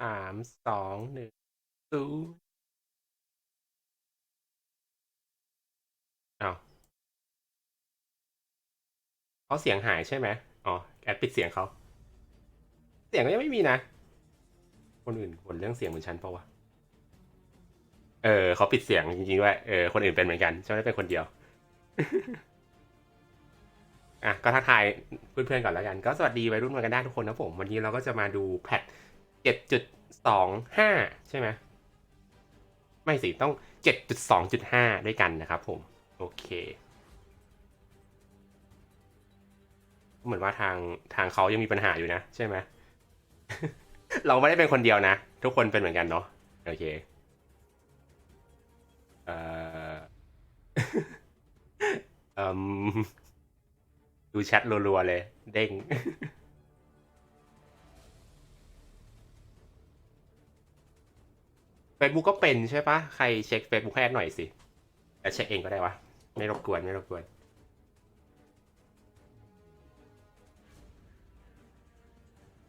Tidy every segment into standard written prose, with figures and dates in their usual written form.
3 2 1 0อ้าวเขาเสียงหายใช่ไหมอ๋อแอดปิดเสียงเขาเสียงก็ยังไม่มีนะคนอื่นบ่นเรื่องเสียงเหมือนฉันเปล่าวะเขาปิดเสียงจริงๆด้วยคนอื่นเป็นเหมือนกันฉันไม่ได้เป็นคนเดียวก็ทักทายเพื่อนๆก่อนแล้วกันก็สวัสดีวัยรุ่นมากันได้ทุกคนนะผมวันนี้เราก็จะมาดูแพท7.25ใช่ไหมไม่สิต้อง7.2.5ด้วยกันนะครับผมโอเคเหมือนว่าทางเขายังมีปัญหาอยู่นะใช่ไหม เราไม่ได้เป็นคนเดียวนะทุกคนเป็นเหมือนกันเนาะโอเคเอ่อเอ่มดูแชทรัวๆเลยเด้ง Facebook ก็เป็นใช่ปะใครเช็ค Facebook ให้หน่อยสิแต่เช็คเองก็ได้วะไม่รบกวนไม่รบกวน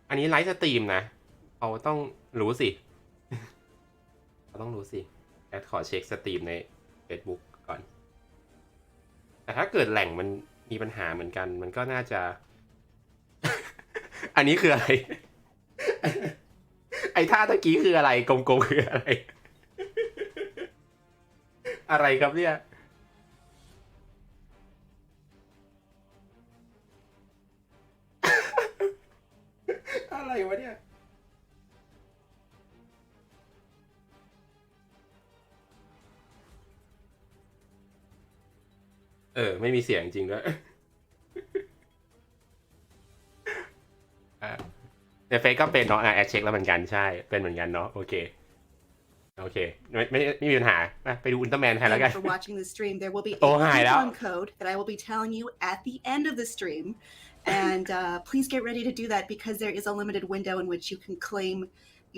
อันนี้ไลฟ์สตรีมนะเขาต้องรู้สิเขาต้องรู้สิแอดขอเช็คสตรีมใน Facebook ก่อนแต่ถ้าเกิดแหล่งมันมีปัญหาเหมือนกันมันก็น่าจะอันนี้คืออะไรไอ้ท่าตะกี้คืออะไรกงๆคืออะไรอะไรครับเนี่ยอะไรวะเนี่ยไม่มีเสียงจริงด้วยในเฟซก็เป็นเนาะแอดเช็คแล้วเหมือนกันใช่เป็นเหมือนกันเนาะโอเคโอเคไม่มีปัญหาไปดูอุลตร้าแมนแทนแล้วกัน For watching the stream, there will be a โอ้หายแล้ว coupon code that I will be telling you at the end of the stream, and please get ready to do that because there is a limited window in which you can claim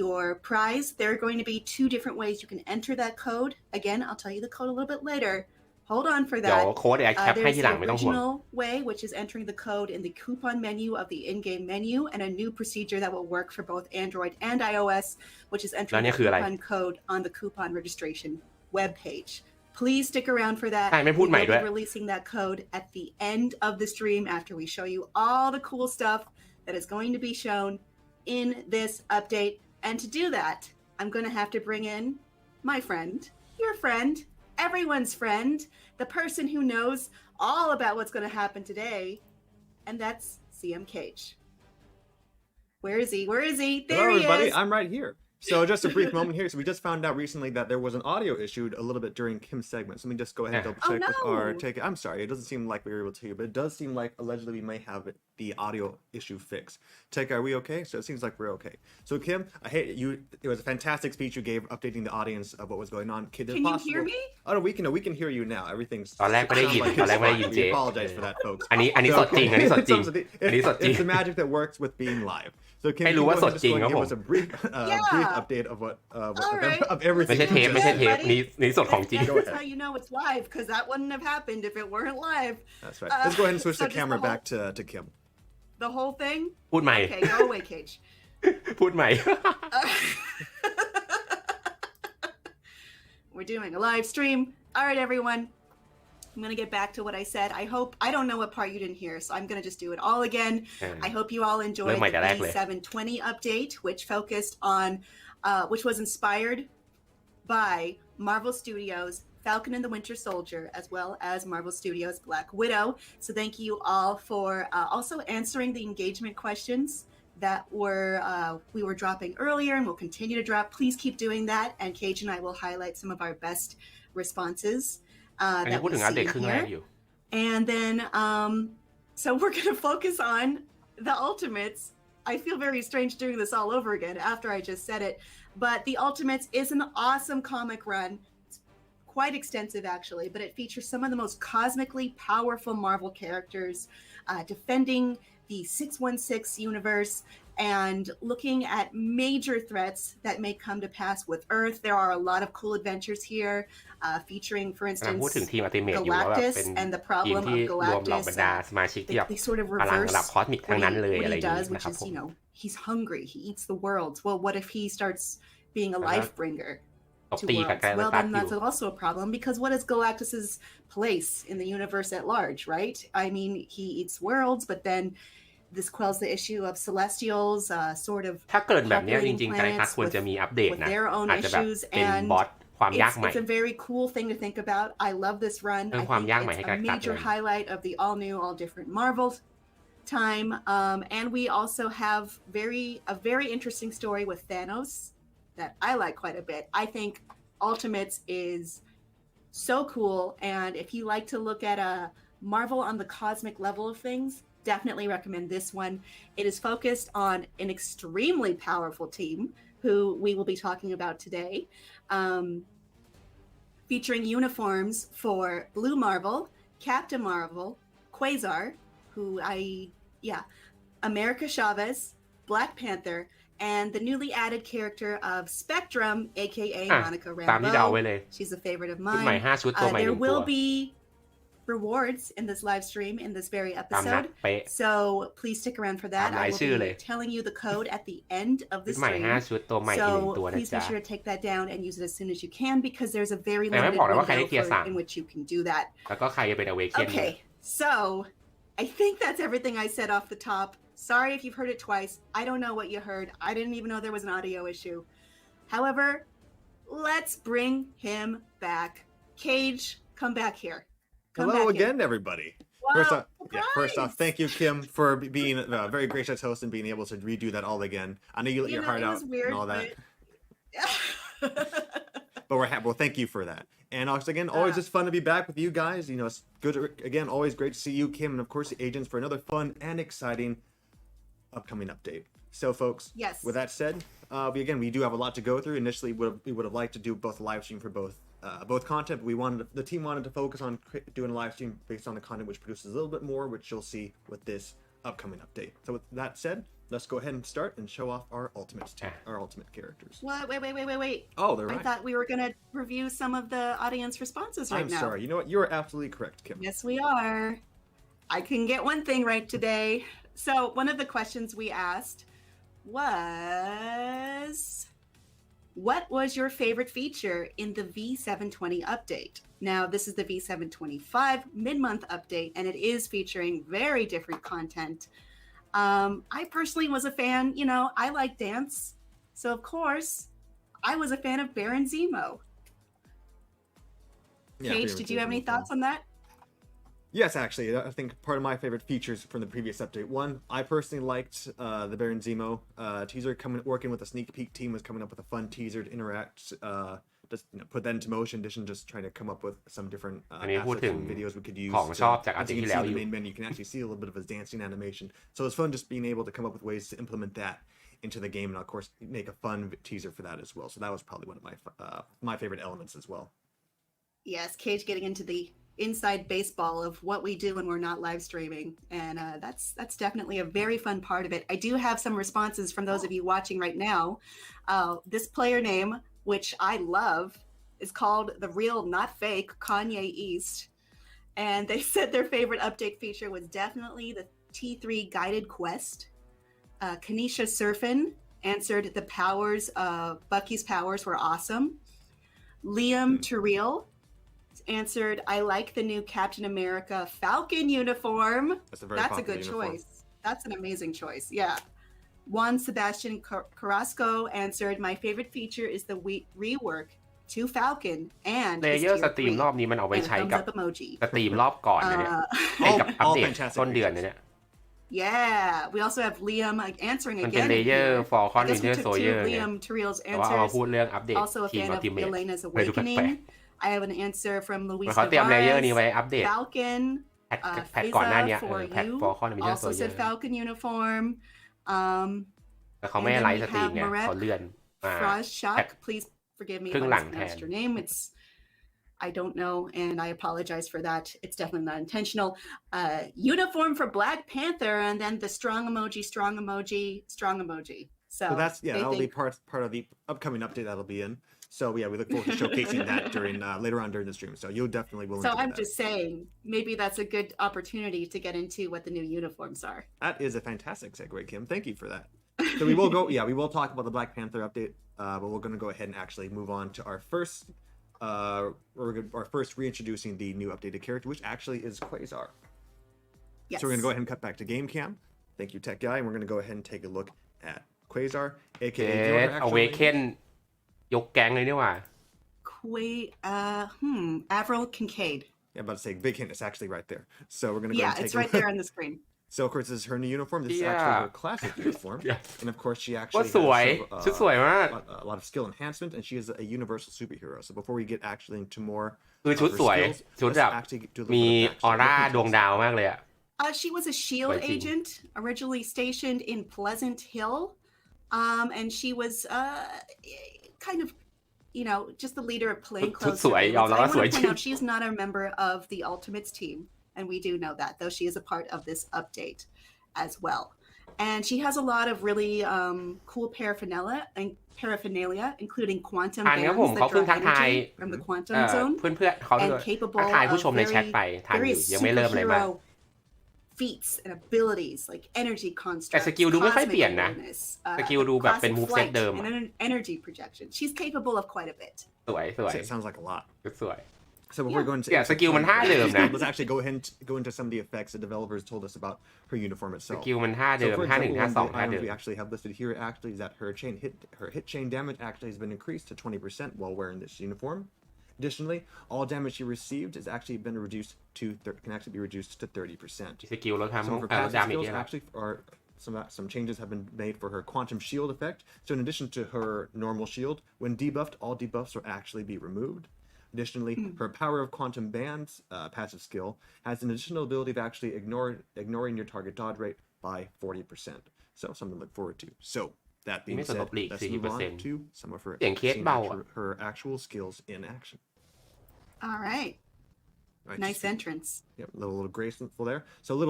your prize. There are going to be 2 different ways you can enter that code. Again, I'll tell you the code a little bit later. Hold on for เดี๋ยว that. โค้ดแอดแคปให้ There's ทีหลัง the ไม่ต้องห่วง original way, which is entering the code in the coupon menu of the in-game menu, and a new procedure that will work for both Android and iOS, which is แล้ว entering เนี่ the ยคืออะไร coupon code on the coupon registration webpage. Please stick around for that. ใช่ไม่พูด We ใหม่ will ด้วย be releasing that code at the end of the stream after we show you all the cool stuff that is going to be shown in this update. And to do that, I'm going to have to bring in my friend, your friend, everyone's friend, the person who knows all about what's going to happen today, and that's CM Cage. Where is he? Where is he? There Hello, he everybody. is. I'm right here. So just a brief moment here. So we just found out recently that there was an audio issue a little bit during Kim's segment. So let me just go ahead and double check with our take. I'm sorry, it doesn't seem like we were able to, but it does seem like allegedly we may have the audio issue fixed. Take, are we okay? So it seems like we're okay. So Kim, I hate you. It was a fantastic speech you gave, updating the audience of what was going on. Can you hear me? Oh no, we can hear you now. Everything's. ตอนแรกไม่ได้ยิน sounds ตอนแรกไม่ได้ยิน fine. เจ We apologize for that, folks. อันนี้สดจริงอันนี้สดจริงอันนี้สดจริง It's the magic that works with being live. So Kim, ให้ you รู้ go ว่า ahead ส and ด just จริง go ค and รับ give ผม us a brief update of what All right. of everything. ไม่ใช่เทปไม่ใช่เทปนี่สดของจริง That's how you know it's live, because that wouldn't have happened if it weren't live. That's right. Let's go ahead and switch so the just camera the whole- back to Kim. The whole thing? พูดใหม่ Okay, go away, Cage. พูดใหม่ We're doing a live stream. All right, everyone. I'm going to get back to what I said. I don't know what part you didn't hear, so I'm going to just do it all again. I hope you all enjoyed the 720 update, which focused on, which was inspired by Marvel Studios' Falcon and the Winter Soldier, as well as Marvel Studios' Black Widow. So thank you all for also answering the engagement questions that we were dropping earlier and will continue to drop. Please keep doing that, and Cage and I will highlight some of our best responses that we see here. And then, so we're going to focus on the Ultimates. I feel very strange doing this all over again after I just said it, but the Ultimates is an awesome comic run. It's quite extensive, actually, but it features some of the most cosmically powerful Marvel characters defending the 616 universe and looking at major threats that may come to pass with Earth. There are a lot of cool adventures here, featuring, for กำลัง instance, พูดถึงทีม Ultimate อยู่ว่าแบบเป็น Galactus and the ทีม problem ที่ of รวมเหล่าบร Galactus. รดาสมาชิกที่แบบ They sort of พลัง reverse ระดับคอสมิกทั้งนั้นเลย what อะไร he อย่างนี้ does, นะ which ครับ is, ผม he's hungry. He eats the worlds. Well, what if he starts being a life bringer ตบ to ตีกับ worlds? แกล Well, ตัส then อยู่ that's also a problem because what is Galactus's place in the universe at large, right? I mean, he eats worlds, but then this quells the issue of celestials, sort of ถ้าเกิดแบบนี้จ populating ริงๆไตรทัศ planets น์ควรจะ with, มีอัปเดต with นะ their own อาจจะแบบ issues, เป็น and บอสความยากใหม่ it's a very cool thing to think about. I love this run. I เพิ่มความ think ยากใหม่ it's ให้ a กับตัด major เลย highlight of the all new, all different Marvel time. And we also have a very interesting story with Thanos that I like quite a bit. I think Ultimates is so cool, and if you like to look at a Marvel on the cosmic level of things, definitely recommend this one. It is focused on an extremely powerful team who we will be talking about today, featuring uniforms for Blue Marvel, Captain Marvel, Quasar, America Chavez, Black Panther, and the newly added character of Spectrum, aka อ่ะ Monica ตามที่เดา Rambeau. ไว้เลย She's a favorite of ชุดใหม่ mine. 5 ชุดตัวใหม่ There 1 ตัว will be rewards in this live stream in this very ตามนัด episode. เป๊ะ So please stick around for that. ตามราย I ชื่อ will เลย be telling you the code at the end of ชุ the ดใหม่ stream. 5 ชุดตัวใหม่อีก 1 ตัว So นะ please จ๊ะ be sure to take that down and use it as soon as you can because there's a very แต่ไม่ limited บอกเลยว่าใครได้ window เทียร์ in which you can do that. แล้วก็ใครจะเป็น Awaken ด้วย Okay, so I think that's everything I said off the top. Sorry if you've heard it twice. I don't know what you heard. I didn't even know there was an audio issue. However, let's bring him back. Cage, come back here. Come Hello back again, everybody. Wow, First off, surprise! thank you, Kim, for being a very gracious host and being able to redo that all again. I know you let your heart it out was weird, and all that, but... but we're happy. Well, thank you for that. And also, again, always just fun to be back with you guys. You know, it's good. Again, always great to see you, Kim, and of course the agents for another fun and exciting upcoming update. So, folks, Yes. with that said, we do have a lot to go through. Initially, we would have liked to do both a live stream for both content, but the team wanted to focus on doing a live stream based on the content which produces a little bit more, which you'll see with this upcoming update. So with that said, let's go ahead and start and show off our ultimate characters. What? Wait. Oh, they're I right. thought we were going to review some of the audience responses right now. I'm sorry. You know what? You're absolutely correct, Kim. Yes, we are. I can get one thing right today. So one of the questions we asked was, what was your favorite feature in the V720 update? Now, this is the V725 mid-month update, and it is featuring very different content. I personally was a fan, I like dance. So, of course, I was a fan of Baron Zemo. Paige, did you have any thoughts on that? Yes, actually, I think part of my favorite features from the previous update. One, I personally liked the Baron Zemo teaser working with the sneak peek team was coming up with a fun teaser to interact, just put that into motion. Addition, just trying to come up with some different assets and videos we could use. ของชอบจากอัน As you ที่ can แล้ว see อ the ยู่ main menu, you can actually see a little bit of his dancing animation. So it's fun just being able to come up with ways to implement that into the game, and of course make a fun teaser for that as well. So that was probably one of my favorite elements as well. Yes, Cage getting into the inside baseball of what we do when we're not live streaming, and that's definitely a very fun part of it. I do have some responses from those of you watching right now. This player name, which I love, is called The Real Not Fake Kanye East, and they said their favorite update feature was definitely the T3 guided quest. Kanisha Surfin answered Bucky's powers were awesome. Liam Terrell answered, I like the new Captain America Falcon uniform. That's a good choice. That's an amazing choice. Yeah. Juan Sebastian Carrasco answered, my favorite feature is the rework to Falcon and เลเยอร์สตรีมรอบนี้มันเอาไว้ใช้กับสตรีมรอบก่อนนะเนี่ยกับอัปเดตต้นเดือนเนี่ย Yeah, we also have Liam answering มันเป็น again. เลเยอร์ for Con Winter took Soldier เนี่ย Liam Terrell's แต่ว่าเอามา answers. พูดเรื่องอัปเดต Also a ทีม fan of Ultimate Elena's เลยดูแปลก Awakening. I have an answer from ๆ Luis มันเขาเตรียมเลเยอร์นี้ไว้ Navarez. อัปเดต Falcon. แพทก่อนหน้านี้ for แพท you. for Con Winter Also Soldier said Falcon uniform. แต่เขาไม่ไลฟ์สตรีมไงเขาเลื่อนมา Frost Shock. Please forgive me if I mispronounced your name. It's I don't know, and I apologize for that. It's definitely not intentional. Uniform for Black Panther, and then the strong emoji, strong emoji, strong emoji. So that's that'll be part of the upcoming update that'll be in. So yeah, we look forward to showcasing that during later on during the stream. So you'll definitely will. So I'm just saying, maybe that's a good opportunity to get into what the new uniforms are. That is a fantastic segue, Kim. Thank you for that. So we will go. Yeah, we will talk about the Black Panther update, but we're going to go ahead and actually move on to our first reintroducing the new updated character, which actually is Quasar. Yes. So we're going to go ahead and cut back to game cam. Thank you, Tech Guy, and we're going to go ahead and take a look at Quasar, aka Awaken ยกแก๊งเลยนี่หว่า Avril Kincaid. Yeah, I'm about to say big hint. It's actually right there. So we're going to go ahead and take it's right there on the screen. So of course this is her new uniform. This is actually her classic uniform. And of course she actually has ชุดสวยมาก a lot of skill enhancement, and she is a universal superhero. So before we get actually into more คือชุดสวยชุดแบบมีออร่าดวงดาวมากเลยอ่ะ She was a SHIELD agent, originally stationed in Pleasant Hill, and she was kind of, just the leader of plainclothes. I want to point out she's not a member of the Ultimates team, and we do know that, though she is a part of this update as well. And she has a lot of really cool paraphernalia, including quantum bands that draw energy from the quantum zone, and capable of very superhero feats and abilities like energy constructs, cosmic awareness, classic flight, and energy projection. She's capable of quite a bit. สวย It sounds like a lot. สวย So before we go into สกิลมันท่าเดิมนะ let's actually go into some of the effects the developers told us about her uniform ส itself. กิลมันท่าเดิม So for ท่า 1 example, ท่า 2 one of ท่า the เดิม items we actually have listed here actually is that her hit chain damage actually has been increased to 20% while wearing this uniform. Additionally, all damage she received has actually been reduced can actually be reduced to 30%. สกิลแล้วทำ Some of her passive skills actually are some changes have been made for her quantum shield effect. So in addition to her normal shield, when debuffed, all debuffs will actually be removed. Additionally, her power of quantum bands passive skill has an additional ability of actually ignoring your target dodge rate by 40%. So something to look forward to. So that being said, let's move on to some of her actual skills in action. All right. Nice entrance. Yep, a little graceful there. So a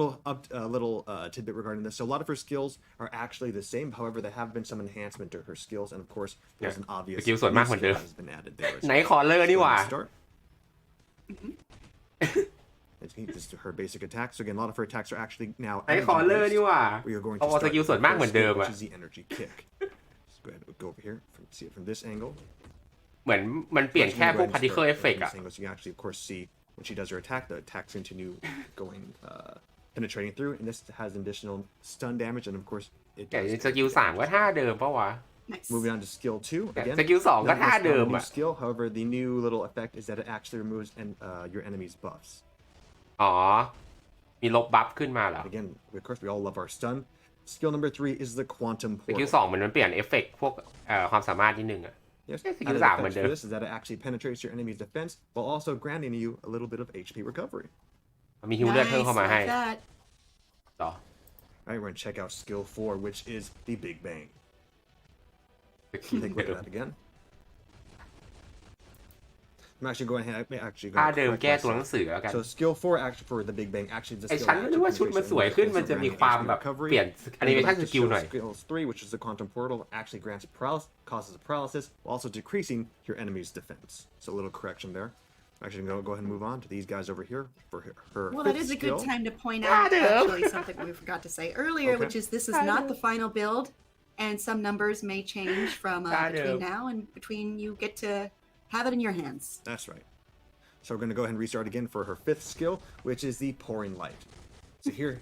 little tidbit regarding this. So a lot of her skills are actually the same. However, there have been some enhancement to her skills, and of course, there's an obvious skill that has been added there. ไหนขอเลอร์นี่หว่า This is her basic attack. So again, a lot of her attacks are actually now ไหนขอเลอร์นี่หว่า we are going to เอาสกิลส่วนมากเหมือนเดิมอ่ะ which is the energy kick. Let's go ahead and go over here. See it from this angle. เหมือนมันเปลี่ยนแค่พวก particle effect อ่ะ So you can actually of course see when she does her attack, the attacks continue going penetrating through, and this has additional stun damage, and of course it แต่ does. สกิล 3 ก็ท่าเดิมปะวะ Nice. Moving on to skill 2 again. สกิล 2 ก็ Now, ท่า this is เดิม not a new อ่ะ skill. However, the new little effect is that it actually removes your enemy's buffs. อ๋อ มีลบบัฟขึ้นมาเหรอ Again, of course, we all love our stun. Skill number 3 is the quantum สกิล portal. 2 มันเปลี่ยนเอฟเฟกต์พวกความสามารถนิดนึงอ่ะ Yes, Yes, added use that effects one, for this is that it actually penetrates your enemy's defense while also granting you a little bit of HP recovery. มีฮิวเลือดเพิ่ม Nice, เข้ามาให้ like that. ต่อ All right, we're going to check out skill 4, which is the Big Bang. สกิล Take a look at that again. I'm actually going ahead. Actually ท่า going เดิม to แก้ correct ตัวหนั myself. งสือแล้วกัน So skill 4 actually for the Big Bang actually the ไอ skill ฉันนึกว่าชุดมันสวยขึ้นมันจะมีความแบบเปลี่ยนแอนิเมชันสกิลหน่อย Skills 3, which is the quantum portal, actually grants causes a paralysis while also decreasing your enemy's defense. So a little correction there. Actually, I'm going to go ahead and move on to these guys over here for her Well, fifth that is a skill. good time to point out actually something we forgot to say earlier, which is this is not the final build, and some numbers may change from between now and between you get to have it in your hands. That's right. So we're going to go ahead and restart again for her fifth skill, which is the pouring light. So here,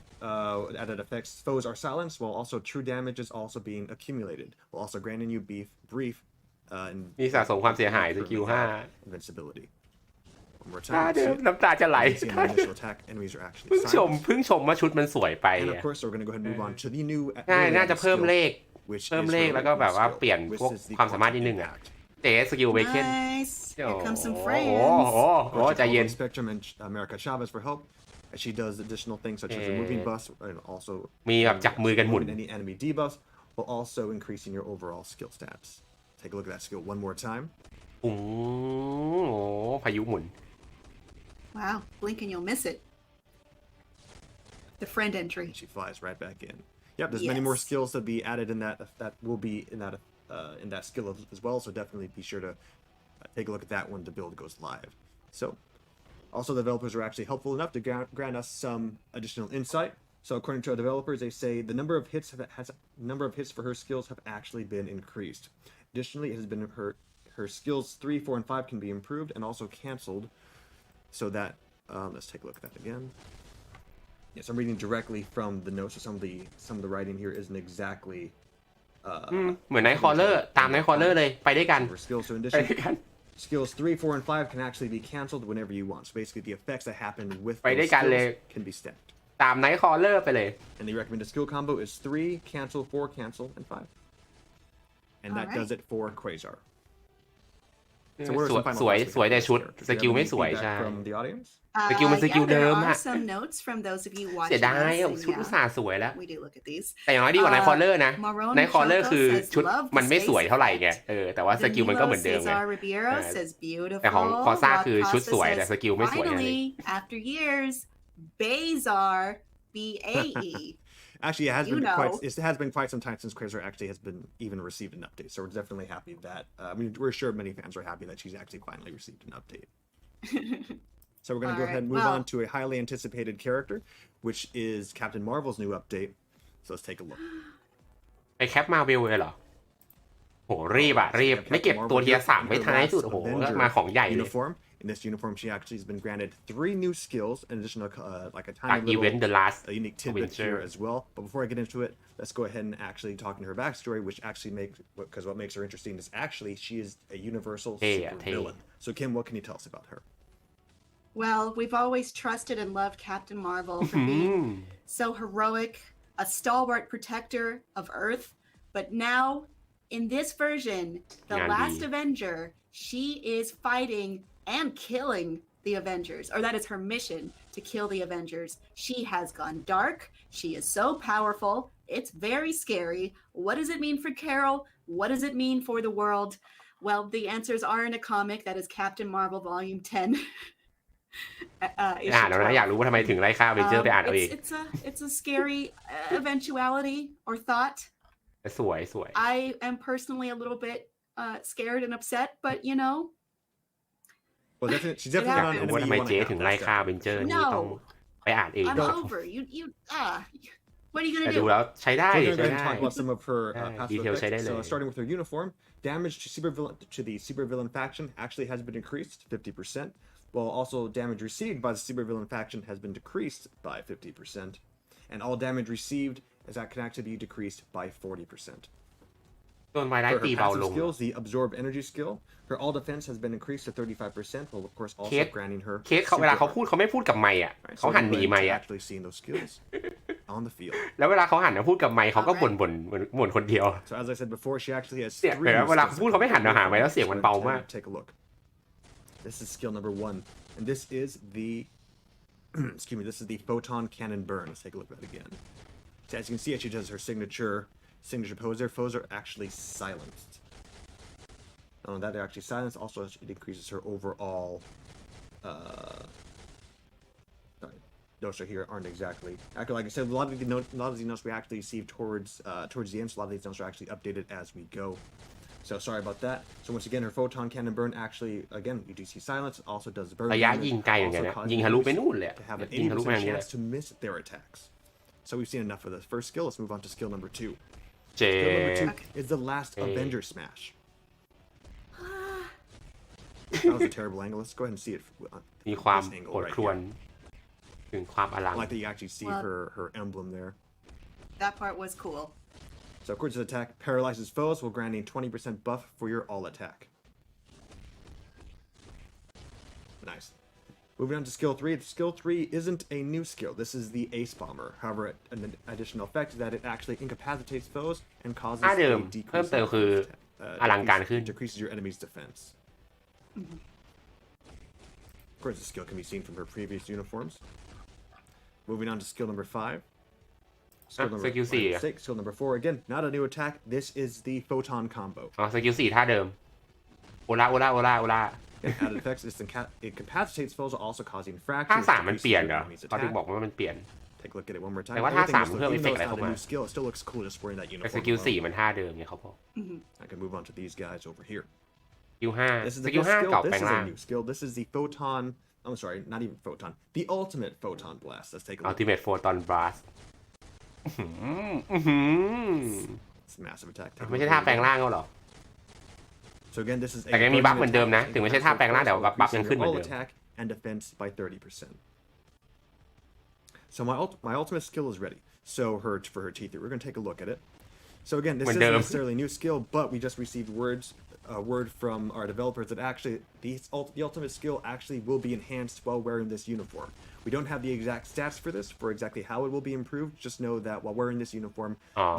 added effects, foes are silenced, while also true damage is also being accumulated, while also granting you brief มีสะสมความเสียหายสกิล invincibility. One more ท่า time. เดิมน้ำตาจะไหล See an initial attack, enemies are actually เพิ่ง silenced. ชมว่าชุดมันสวยไป And of course, we're going to go ahead and move on to the new น่าจะเพิ่มเลข which เพิ่ม is เลข her แล้วก็แบบว่า skill, เปลี่ยน which พวก is the ความสามารถนิดนึง quantum อ่ะ impact. เจ๊สกิลเวเคน Nice. Here comes some โอ้ friends. โหใจเย็น Spectrum and America Chavez for help. And she does additional things such as removing buffs and also มีแบบจับมือกันหมุน removing any enemy debuffs while also increasing your overall skill stats. Take a look at that skill one more time. โอ้พายุหมุน Wow, blink and you'll miss it. The friend entry. She flies right back in. Yep, there's many more skills to be added in that will be in that skill as well. So definitely be sure to take a look at that when the build goes live. So, also the developers are actually helpful enough to grant us some additional insight. So according to our developers, they say the number of hits for her skills have actually been increased. Additionally, it has been her skills 3, 4, and 5 can be improved and also canceled. So that let's take a look at that again. Yes, I'm reading directly from the notes. So some of the writing here isn't exactly เหมือนไนท์คอลเลอร์ตามไนท์คอลเลอร์เลยไปด้วยกัน for skills. So in ไปด้วยกัน addition, skills 3, 4, and 5 can actually be canceled whenever you want. So basically, the effects that happen with ไปด้วย those กันเลย skills can be stacked. ตามไนท์คอลเลอร์ไปเลย And the recommended skill combo is 3, cancel, 4, cancel, and 5. And that does it for Quasar. So what are some final สวย thoughts we สวย have แต่ on this ชุด character? สกิล Do you ไม่ have สวย any ใช่ feedback from the audience? สกิลมันสกิล Yeah, เดิ there ม are อะ some notes from those of you เสีย watching ดาย us. ชุด And อุตส่า yeah, ห์สวยแล้ว we do look at these. แต่อย่างน้อยดีกว่าไนท์คอลเลอร์นะ Marone ไนท์คอลเลอร์ Choco คือ says, ชุด "Love มัน the ไม่สวย space เท่าไหร่ effect." ไงแต่ว่าสกิลมันก็เห Danilo มือนเดิมไง Cesar Ribeiro เออ says แต่ของ beautiful. คอซ่า Rod คือชุด Costa สวยแต่ says, สกิลไม่สวยอะไร finally, after years, Bazar, B-A-E. Actually, it has You been know. it has been quite some time since Quasar actually has been even received an update. So we're definitely happy that we're sure many fans are happy that she's actually finally received an update. So we're going to go ahead and move on to a highly anticipated character, which is Captain Marvel's new update. So let's take a look. ไปแคปมาเวลเลยเหรอโหรีบอะรีบไม่เก็บตัวเทียร์ 3 ไว้ท้ายสุดโอ้โหมาของใหญ่เลย uniform. In this uniform, she actually has been granted 3 new skills, in addition to like a จาก tiny อีเวนต์ little The Last a unique tidbit Avenger here as well. But before I get into it, let's go ahead and actually talk into her backstory, which actually because what makes her interesting is actually she is a universal super villain. So Kim, what can you tell us about her? Well, we've always trusted and loved Captain Marvel for being so heroic, a stalwart protector of Earth. But now, in this version, the last Avenger, she is fighting and killing the Avengers, or that is her mission, to kill the Avengers. She has gone dark. She is so powerful. It's very scary. What does it mean for Carol? What does it mean for the world? Well, the answers are in a comic that is Captain Marvel Volume 10. อ่านแล้วนะอยากรู้ว่าทำไมถึงไล่ฆ่าเวนเจอร์ไปอ่านเอาเอง It's a scary eventuality or thought. สวยสวย I am personally a little bit scared and upset, but you know. Well, she's definitely not an รู้ว่า enemy ทำไม you want เจ๊ to ถึง have. ไล่ That's ฆ่า definitely. เวนเจอร์นี่ต้องไปอ่านเอง I'm over. You what are you แต่ gonna ดู do? แล้วใช้ได้ So we're going ใช้ to go ahead and ได้ talk about some of her passive details effects. So ใช้ได้เลย starting with her uniform, damage to the supervillain faction actually has been increased 50%, while also damage received by the supervillain faction has been decreased by 50%, and all damage received that can actually be decreased by 40%. โดนไวรัส For ตี her เบาล passive ง skills, the absorb energy skill, her all defense has been increased to 35%, while of course also Kate- granting her เคสเขาเวลาเขา super พูดเขาไม่พูดกับไมค์อ่ะ Right, เขา so หัน we're หนี going ไม to ค์อ่ะ actually seeing those skills on the field. แล้วเวลาเขาหันมาพูดกับไมค์เขาก็บ่นบ่นคนเดียว So as I said before, she actually has เนี่ย 3 new เวลา skills พูดเขาไม่หันมาหาไมค์แล้วเสียงมันเบามาก Take a look. This is skill number 1, and this is the excuse me. This is the Photon Cannon Burn. Let's take a look at it again. So as you can see, she does her signature pose. Their foes are actually silenced. Not only that, they're actually silenced. Also, it increases her overall. Sorry, notes right here aren't exactly. Actually, like I said, a lot of these notes we actually see towards the end. So a lot of these notes are actually updated as we go. So sorry about that. So once again, her Photon Cannon Burn actually, again, you do see silence. Also does burn ระยะ damage, ยิงไกลเหมือนกัน also นะ causes ยิงทะลุไป enemies นู่นเลย to have an ยิงทะลุไปทาง 80% นี้เลย chance to miss their attacks. So we've seen enough of the first skill. Let's move on to skill number 2. เจ Skill number 2 Okay. is the last Hey. Avenger Smash. That was a terrible angle. Let's go ahead and see it มีความ this angle โหด right ครวญ here. ถึงความอลัง I like that you actually see Well- her emblem there. That part was cool. So of course, this attack paralyzes foes while granting 20% buff for your all attack. Nice. Moving on to skill 3. Skill 3 isn't a new skill. This is the Ace Bomber. However, an additional effect is that it actually incapacitates foes and causes ถ้าเดิม a เพิ่ม decrease เติมคืออลังการขึ้น decreases your enemy's defense. Of course, the skill can be seen from her previous uniforms. Moving on to skill number 5. Skill number สกิล4 6. Skill number 4. Again, not a new attack. This is the Photon Combo. อ๋อสกิล4ท่าเดิม โอล่าโอล่าโอล่าโอล่า Added effects is incapacitates foes while also causing ท่า fractures. 3มันเปลี่ยนเหรอ enemies เขาถึง attack. บอกว่ามันเปลี่ยน Take a look at it one more time. แต่ว่าท่า Everything 3 just เพิ่ม looks, เอฟ even เฟก though ต์อะไร it's เข้า not a มา new skill, it still looks cool just wearing that แต่ uniform. สกิล alone. 4มันท่าเดิมไงเขาบอก I can move on to these guys over here. สกิล5 This is ส the กิล first 5 skill. เก่าแปล This ง is ร่าง a new skill. This is the Photon. I'm sorry, not even Photon. The ultimate Photon Blast. Let's take a look. Ultimate Photon Burst It's a massive attack. Take a ไม่ look ใช่ท่า at it แปลง again. ร่างเขาเหรอ So again, this is แต่ยังมีบัฟเหมือนเดิมนะ ถึงไม่ใช่ท่าแปลงร่างแต่ว่าบัฟ increasing ยังขึ้น your เหมือน all เดิม attack and defense by 30%. So my ultimate skill is ready. So for her T3, we're going to take a look at it. So again, this When isn't the- necessarily a new skill, but we just received word from our developers that actually the ultimate skill actually will be enhanced while wearing this uniform. We don't have the exact stats for exactly how it will be improved. Just know that while wearing this uniform,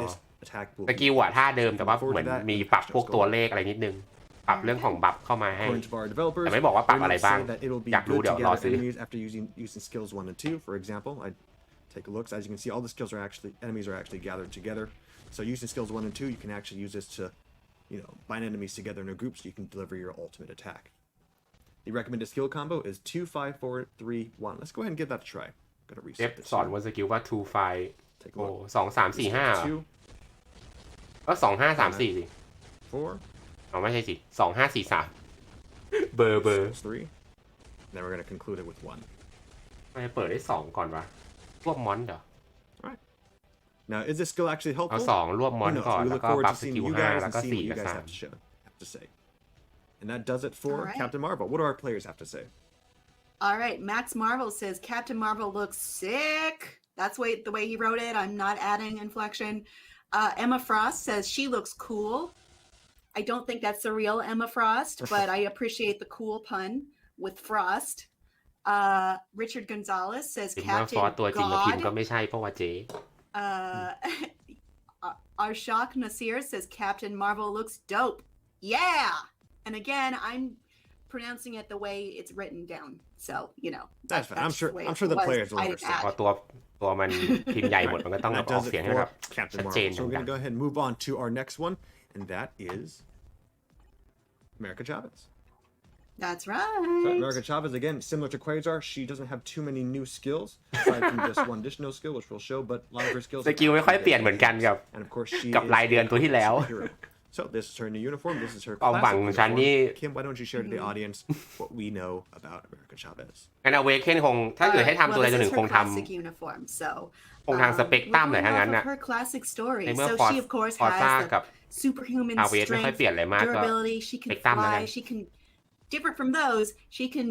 this attack will ส be กิลอะท่าเดิม increased. แต่ว่า Looking เหมื forward อน to that. มีปรับพวกตัวเลขอะไรนิดนึง ปรับเรื่องของบัฟเข้ามาให้ According to our developers, แต่ไม่บอกว่าปรับอะไร they're บ้าง saying that it'll be อยากรู้ good เดี๋ยว to รอ gather ซื้อ enemies after using skills 1 and 2. For example, I take a look. So as you can see, all the skills are actually enemies are actually gathered together. So using skills 1 and 2, you can actually use this to, bind enemies together in a group so you can deliver your ultimate attack. The recommended skill combo is 2, 5, 4, 3, 1. Let's go ahead and give that a try. Gonna เจ็บ reset this. สอนว่าสกิลว่า 2 ไฟ Take a โอ้ look. 2 3 4 5 2, ก็2 5 3 4 สิ 4, เอาไม่ใช่สิ2 5 4 3 เบอร์ skills 3. Then we're gonna conclude it with 1. ไม่เปิดได้2ก่อนวะรวบมอนเหรอ Now, is this skill actually เอา helpful? 2รวบมอน Who knows? ก่อน We แล้ว look ก็ forward บั to ฟส seeing กิล you 5 guys แล้ว and ก็ seeing what 4 you กับ guys 3 have to say. And that does it for Alright. Captain Marvel. What do our players have to say? All right, Max Marvel says Captain Marvel looks sick. That's the way he wrote it. I'm not adding inflection. Emma Frost says she looks cool. I don't think that's the real Emma Frost, but I appreciate the cool pun with Frost. Richard Gonzalez says ถึงว่าฟอ Captain สตัวจริงแล้วพิมพ์ก็ God. ไม่ใช่เพราะว่าเจ๊ Arshak Nasir says Captain Marvel looks dope. Yeah. And again, I'm pronouncing it the way it's written down. So, That's fine. I'm just the way sure it the was. players will I didn't understand. พอ add. ตัวมันพิมพ์ใหญ่หมดมันก็ต้อง And อ that อก does เสีย it งให้แบ for บ Captain ชัดเจน Marvel. เห So มือ we're นกัน going to go ahead and move on to our next one, and that is America Chavez. That's So right. America Chavez, again, similar to Quasar, she doesn't have too many new skills aside from just one additional skill, which we'll show, but a lot of her skills สกิลไม่ค่อยเปลี่ยนเหมือนกันกับ and of course she กับ is รายเดือนตัวที่แล้ว a hero. So this is her new uniform. This is her ความหวังของฉัน classic นี่ uniform. Kim, why don't you share to the audience what we know about America Chavez? งั้นเอาเวเคนคงถ้าเกิดให้ทำตัวใดตัวหนึ่ง this ค is ง her ท classic uniform. So ำคงทางสเปกตรัม we're เลย going ถ้า off งั้น of น่ะ her classic story. ในเมื่อ So ฟอ she of course ซ่า has กับ the superhuman อาเวสไม่ค่อย strength, เปลี่ยนอะไรมากก็ durability. She ส can เปกตรัมแล้วกัน fly. She can, different from those, she can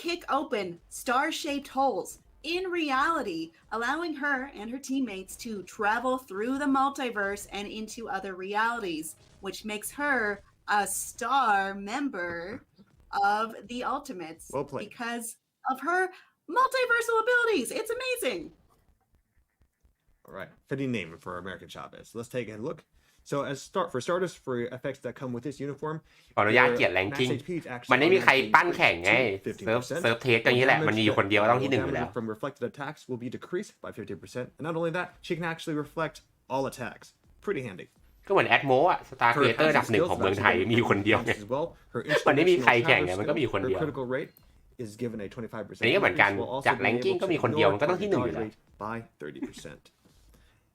kick open star-shaped holes in reality, allowing her and her teammates to travel through the multiverse and into other realities, which makes her a star member of the Ultimates Well played. because of her multiversal abilities. It's amazing. All right, fitting name for America Chavez. Let's take a look. So for starters, for effects that come with this uniform, ขออนุญาต your เกียรติแรง max กิ้ง HP is actually มันไม่มีใคร automatically ปั้นแข่งไง increased เซิร์ฟ to เซิร์ฟ 50%. เทสก็อย่างนี้แหละ มันมีอยู่คนเดียวก็ต้องที่หนึ่งอยู่ Damage แล้ว from reflected attacks will be decreased by 50%. And not only that, she can actually reflect all attacks. Pretty handy. ก็เหมือนแอดโมอะสตาร์ครีเอเตอร์ดับหนึ่งของเมืองไทยมีอยู่คนเดียวไง as well. Her มันไม่มีใครแข่งไง interdimensional มันก็มีอยู่คน her เดียว critical rate is given a 25%. อันนี้ก็เหมือนกัน increase, while also จาก being แรงกิ้ง able ก็ to มีคนเดียว ignore มันก็ต้องที่หนึ่งอยู่ target แล้ว dodge rate by 30%.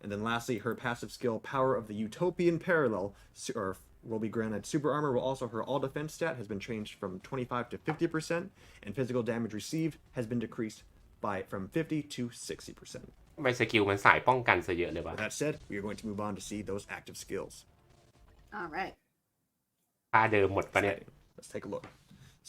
And then lastly, her passive skill, Power of the Utopian Parallel, will be granted super armor, while also her all defense stat has been changed from 25 to 50%, and physical damage received has been decreased from 50 to 60%. ทำไมสกิลมันสายป้องกันซะเยอะเลยวะ With that said, we are going to move on to see those active skills. All right. ค่าเดิมหมดปะเนี่ย Let's take a look.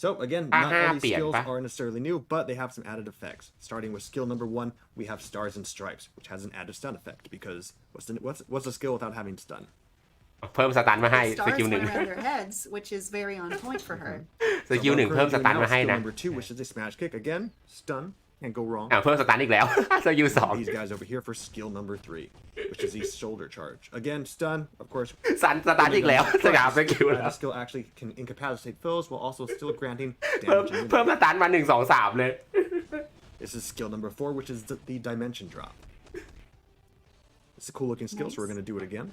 So again, not all these skills are necessarily new, but they have some added effects. Starting with skill number 1, we have Stars and Stripes, which has an added stun effect, because what's a skill without having stun? เพิ่มสตันมาให้ The ส stars กิลหนึ่ง went around their heads, which is very on point for her. สกิลหนึ่ง we're เพิ่ม gonna ส do ตัน now มาให้ skill นะ number 2, which is a smash kick. Again, stun, can't go wrong. เพิ่มสตันอีกแล้ว สกิลสอง These guys over here for skill number 3, which is the shoulder charge. Again, stun, of course. สตันอีกแล้วสกาสกิลแล้ว This skill actually can incapacitate foes while also still granting เพิ่ม damage. เพิ่มสตันมา1 2 3เลย This is skill number 4, which is the dimension drop. It's a cool looking skill, so we're going to do it again.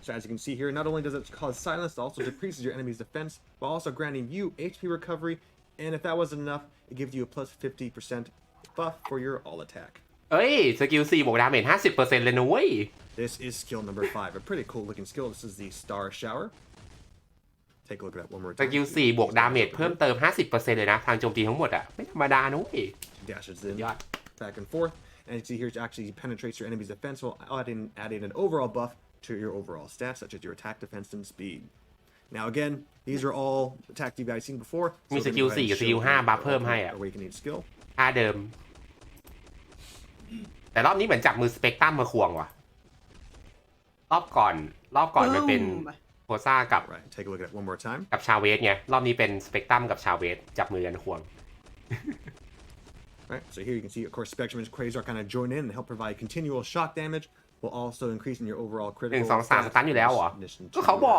So as you can see here, not only does it cause silence, it also decreases your enemy's defense, while also granting you HP recovery, and if that wasn't enough, it gives you a plus 50% buff for your all attack. เอ้ยสกิล4บวกดาเมจ 50% เลยนะเว้ย This is skill number 5, a pretty cool looking skill. This is the Star Shower. Take a look at that one more ส time. กิล4บวกดาเมจเพิ่มเติม 50% เลยนะทางโจมตีทั้งหมดอะไม่ธรรมดานะเว้ย Dashes in, ยอด back and forth, and you see here it actually penetrates your enemy's defense while adding an overall buff to your overall stats, such as your attack, defense, and speed. Now again, these are all attacks you guys seen before. มีสกิล4กับสกิล5บัฟเพิ่มให้อะ Awakening skill. ท่าเดิมแต่รอบนี้เหมือนจับมือสเปกตรัมมาควงว่ะรอบก่อนมันเป็นโพซ่ากับ Right, take a look at it one more time. กับชาเวสไงรอบนี้เป็นสเปกตรัมกับชาเวสจับมือกันควง Right, so here you can see, of course, Spectrum and Quasar kind of join in and help provide continual shock damage, while also increasing your overall 1 critical. 2 3 สตันอยู่แล้วเหรอก็เขาบ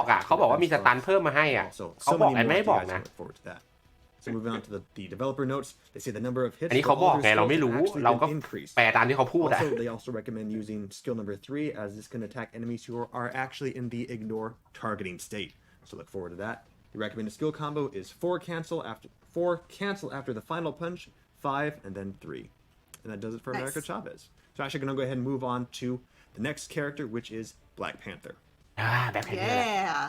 อกว่ามีสตันเพิ่มมาให้อ่ะเขาบอกแอนไม่บอกนะ So moving on to the developer notes, they say the number of hits อันนี้เขาบอกไงเราไม่รู้เราก็ increased. แปลตามที่เขาพูดอะ Also, they also recommend using skill number 3, as this can attack enemies who are actually in the ignore targeting state. So look forward to that. The recommended skill combo is 4 cancel after the final punch, 5, and then 3. And that does it for Nice. America Chavez. So actually going to go ahead and move on to the next character, which is Black Panther. แบ็คแพนเทอร์ Yeah.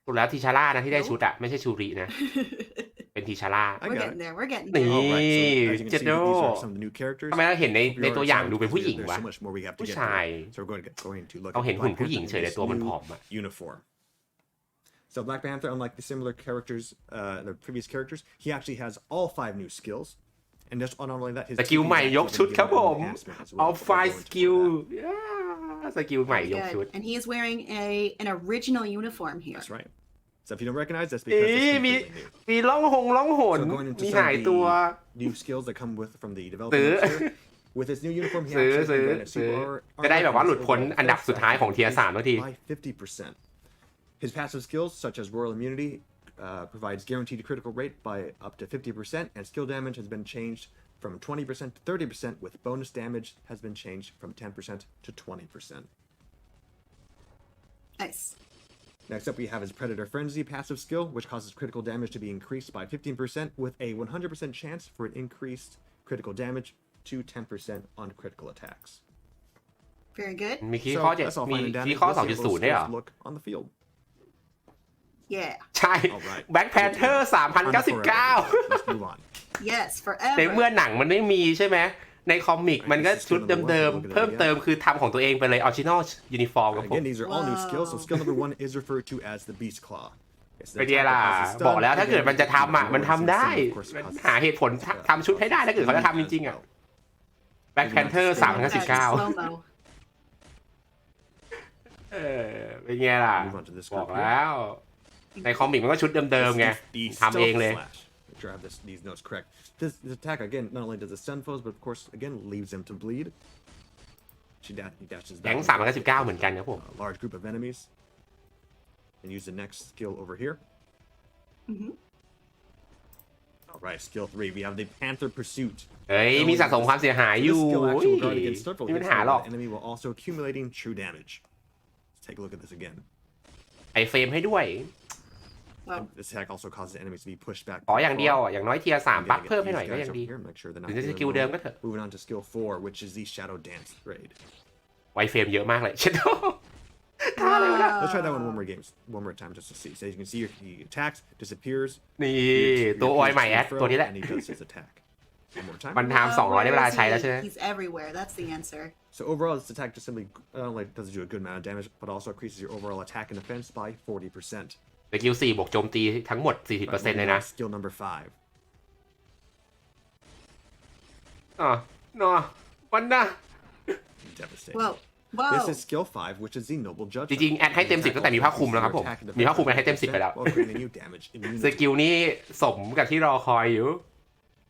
ถูกแล้วทีชาร่านะที่ได้ชุดอะไม่ใช่ชูรินะ เป็นทีชาร่า I We're got getting it. there. We're getting นี่ there. All right, so as you can see, these Zemo are some of the new characters. ทำไมเราเห็นใน We are ตัวอย่าง excited ดูเป็น because ผู้หญิง there's วะ so much more we have to ผู้ get ชาย through. So we're going to look เรา at เห็นหุ่น Black ผู้หญิง Panther เฉย in ใน his ตัวมัน new ผอมอะ uniform. So Black Panther, unlike the similar characters, the previous characters, he actually has all 5 new skills. And just not only that, his สกิลใหม่ยกชุดครับผม enhancement as well. เอา So ไฟ we're going to สกิล explore that. สกิลใหม่ Very ยกชุด good. And he is wearing an original uniform here. That's right. So if you don't recognize, that's เอ๊ because it's มี completely new. มีล่องหน So going into มี some หาย of ตัว the new skills that come from the developer ซื้อ notes here. With his new uniform, he ซื้อ actually ซื้อ can grant ซื้อ super จะได้แบบว่า armor หลุดพ้น and อันดับสุดท้ายของเทียร์3ทันที by 50%. His passive skills, such as Royal Immunity, provides guaranteed critical rate by up to 50%, and skill damage has been changed from 20% to 30%, with bonus damage has been changed from 10% to 20%. Nice. Next up, we have his Predator Frenzy passive skill, which causes critical damage to be increased by 15%, with a 100% chance for an increased critical damage to 10% on critical attacks. Very good. มีคีย์ So ข้อ that's all มี fine and dandy. คีย์ข้อ Let's see how those 2.0 ได้เหรอ skills look on the field. Yeah. ใช่ Alright. แบ็คแพนเทอร์ On the forever. 3,099 Let's move on. Yes, ในเมื่อ forever. หนังมันไม่มีใช่ไหมในคอมิกมันก็ชุดเดิมๆเพิ่มเติมคือทำของตัวเองไปเลยออริจินอลยูนิฟอร์มครับผม Again, these are all new skills. So Wow. skill number 1 is referred to as the Beast Claw. It's the ไปเดีย attack ล่ะ that causes stun. บอกแล้วถ้าเกิด Again, มันจะทำอ่ะ the มันทำได้ of course, causes หาเหตุผลทำชุดให้ได้ถ้าเกิดเขาจะทำจริงๆอ่ะ as well. แบ็คแพนเทอร์ That 3,099 slow-mo. เป็นไงล่ะ Move on to this บอก group แล้ว ในคอมิกมันก็ชุดเดิมๆไง The ทำเองเลย Stealth Flash. Make sure I have these notes correct. This attack, again, not only does it stun foes, but of course, again, leaves them to bleed. He dashes แก๊ง back 3,099 เหมือนกันครับผม a large group of enemies. And use the next skill over here. Mhm. Alright, skill 3. We have the Panther Pursuit. เฮ้ยมีสะสมความเสียหายอ This ยู่ skill actually will guard against several ไม่มีปัญ hits หาหรอก from the enemy while also accumulating true damage. Let's take a look at this again. ไอเฟรมให้ด้วย Well, This attack also causes enemies to be pushed back. ขออย่างเดียวอ่ะอย่างน้อยเทียร์ I'm 3 gonna บัฟ get เพิ่มให้ these หน่อยก็ guys ยัง over ดี here, make sure they're ถึ not งจะส feeling กิลเดิม low. ก็เถอะ Moving on to skill 4, which is the Shadow Dance raid. ไวเฟรมเยอะมากเลย เช็ดโตท่าอะไรวะนะ Let's try that one more time just to see. So as you can see, he attacks, disappears. นี่ he ตัวออย appears ใหม่ to แอ and ด fro, ตัวนี้แหละ and he does his attack. One more time. มันทำ200ได้เวลาใช้แล้วใช่ไหม He's everywhere. That's the answer. So overall, this attack just simply not only does it do a good amount of damage, but also increases your overall attack and defense by 40%. สกิล4บวกโจมตีทั้งหมด 40% เลยนะ Skill number 5. อ๋อเนาะวันน่ะ Devastating. Whoa. Whoa. This is skill 5, which is the Noble จ Judgment. ริงๆแอดให้เต็ม 10ตั้งแต่มีผ้าคลุมแล้วครับผมมีผ้าคลุมแอดให้เต็ม 10 ไปแล้ว While granting you damage ส immunity. กิลนี้สมกับที่รอคอยอยู่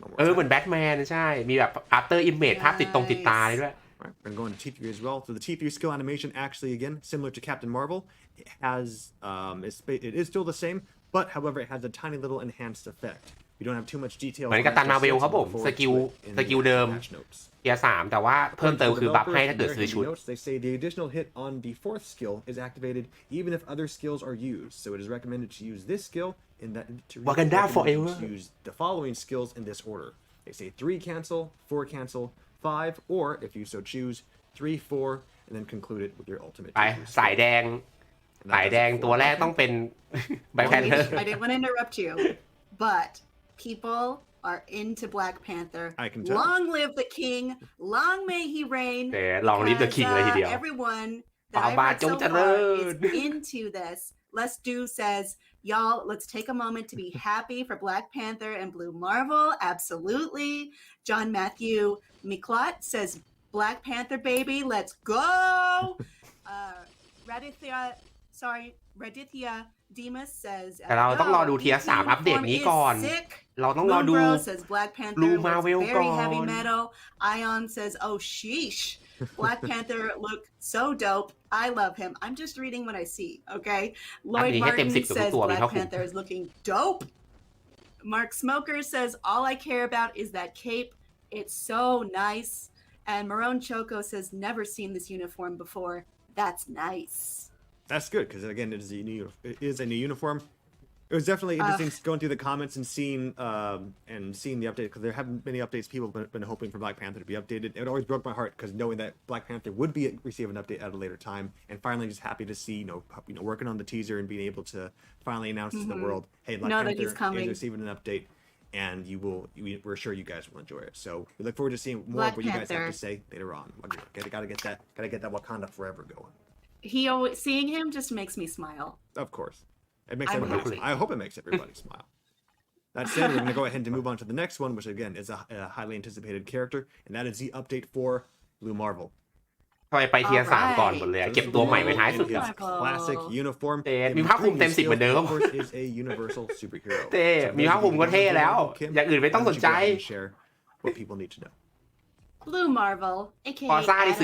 One more เห time. มือนแบทแมนใช่ มีแบบ after image ภาพติดตาเลยด้วย Right, we're going to T3 as well. So the T3 skill animation actually, again, similar to Captain Marvel, it has it is still the same, but however, it has a tiny little enhanced effect. We don't have too much detail. เหมือนกับตันมาเวลครับผมสกิลเดิมเทียร์3แต่ว่าเพิ่มเติมคือบัฟให้ถ้าเกิดซื้อชุด They say the additional hit on the 4th skill is activated even if other skills are used. So it is recommended to use this skill in that Wakanda forever. To use the following skills in this order. They say 3 cancel, 4 cancel, 5, or if you so choose, 3, 4, and then conclude it with your ultimate. ไปสายแดงตัวแรกต้องเป็น Black Panther I didn't want to interrupt you, but people are into Black Panther. I can tell. Long live the king. Long may he reign. ลองลิฟต์ the king เลยทีเดียว Everyone that I've read so far is into this. Les Do says, y'all, let's take a moment to be happy for Black Panther and Blue Marvel. Absolutely. John Matthew Miklot says, Black Panther baby, let's go. Radithia Demas says แต่เราต้องรอดูเทียร์3อัปเดตนี้ก่อนเราต้องรอดู says Black Panther Blue Marvel very ก่อน heavy metal. Ion says, oh sheesh. Black Panther look so dope. I love him. I'm just reading what I see, okay? Lloyd Martin says Black Panther is looking dope. Mark Smoker says, all I care about is that cape. It's so nice. And Marone Choco says, never seen this uniform before. That's nice. That's good because again, it is a new uniform. It was definitely interesting going through the comments and seeing the update because there haven't been any updates. People have been hoping for Black Panther to be updated. It always broke my heart because knowing that Black Panther would be receive an update at a later time, and finally just happy to see working on the teaser and being able to finally announce to the world, hey, Black Panther is receiving an update, and we're sure you guys will enjoy it. So we look forward to seeing more of what you guys have to say later on. Gotta get that Wakanda forever going. Seeing him just makes me smile. Of course. It makes everybody smile. I hope it makes everybody smile. That said, we're going to go ahead and move on to the next one, which again is a highly anticipated character, and that is the update for Blue Marvel. ทำไมไปเทียร์3ก่อนหมดเลยเก็บตัวใหม่ไว้ท้ายสุด Classic uniform. มีผ้าคลุมเต็ม10เหมือนเดิม is a universal superhero. มีผ้าคลุมก็เท่แล้วอย่างอื่นไม่ต้องสนใจ Share what people need to know. Blue Marvel, aka is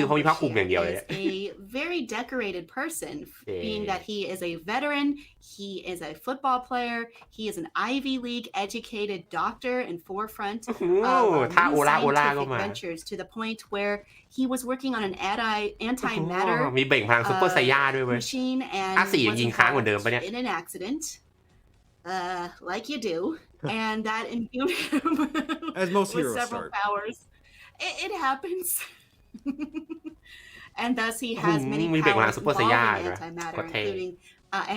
a very decorated person, being that he is a veteran, he is a football player, he is an Ivy League educated doctor and forefront of scientific ventures to the point where he was working on an antimatter machine and was involved in an accident, like you do, and that imbued him with several powers. It happens. And thus he has many powers involving antimatter, including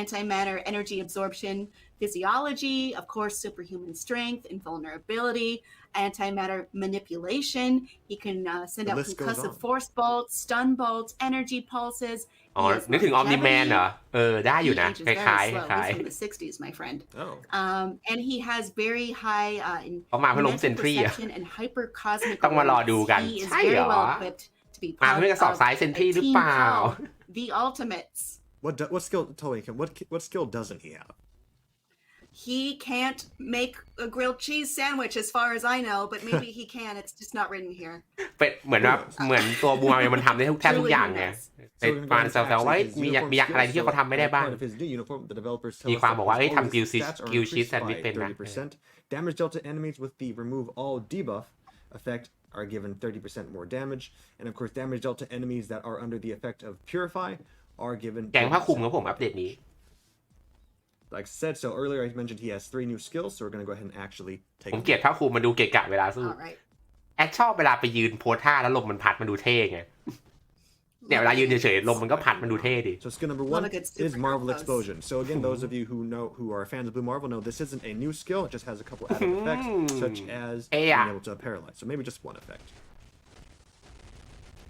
antimatter energy absorption, physiology, of course, superhuman strength, invulnerability, antimatter manipulation. He can send out concussive force bolts, stun bolts, energy pulses. อ๋อนึกถึง Omni-Man เหรอได้อยู่นะคล้าย He's from the 60s, my friend. And he has very high mental perception and hypercosmic ต้องมารอดูกัน He is ใช่ very เหรอ well equipped to be มา part เพื่อจะสอบสายเซนทรีหรือเปล่า The Ultimates. What skill? Tell me, what skill doesn't he have? He can't make a grilled cheese sandwich as far as I know, but maybe he can. It's just not written here. เป็นเหมือนตัวบัวมันทำได้แทบทุกอย่างไงไอ้ฟานแซวๆไว้มีอะไรที่เขาทำไม่ได้บ้างมีความบอกว่าทำกิลชีสแซนด์วิชเป็นนะ Damage dealt to enemies with the remove all debuff effect are given 30% more damage, and of course damage dealt to enemies that are under the effect of purify are given แกงผ้าคลุมครับผมอัปเดตนี้ Like I said, so earlier I mentioned he has 3 new skills, so we're going to go ahead and actually take ผมเกลียดผ้าคลุมมันดูเกะกะเวลาสู้แอดชอบเวลาไปยืนโพสท่าแล้วลมมันพัดมันดูเท่ไงเนี่ยเวลายืนเฉยๆลมมันก็พัดมันดูเท่ดิ So skill number 1 is Marvel Explosion. So again, those of you who are fans of Blue Marvel know this isn't a new skill, it just has a couple added effects, such as being able to paralyze. So maybe just one effect.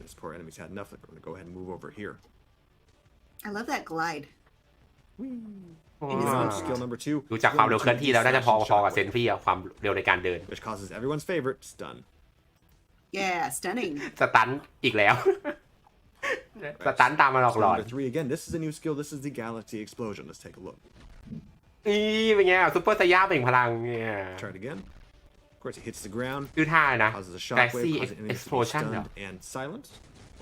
This poor enemy's had enough, we're going to go ahead and move over here. I love that glide. Skill number 2. ดูจากความเร็วเคลื่อนที่แล้วน่าจะพอกับเซนทรีความเร็วในการเดิน Which causes everyone's favorite stun. Yeah, stunning. สตันอีกแล้วสตันตามมาหลอกหลอน Number 3 again. This is a new skill. This is the Galaxy Explosion. Let's take a look. เป็นไงซุปเปอร์ไซย่าเบ่งพลังเนี่ย Try it again. Of course, it hits the ground. คือท่านะ Causes a Galaxy shockwave, causes enemies to be Explosion stunned and silenced.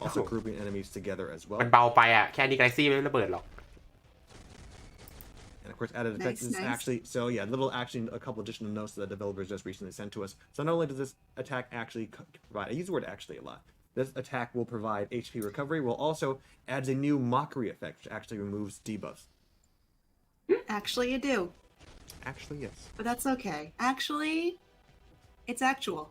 Also grouping enemies together as well. มันเบาไปอ่ะแค่นี้ Galaxy ไม่ระเบิดหรอก And of course, added effect is actually, so yeah, a couple additional notes that the developers just recently sent to us. So not only does this attack actually provide, I use the word actually a lot. This attack will provide HP recovery, while also adds a new mockery effect, which actually removes debuffs. Actually, you do. Actually, yes. But that's okay. Actually, it's actual.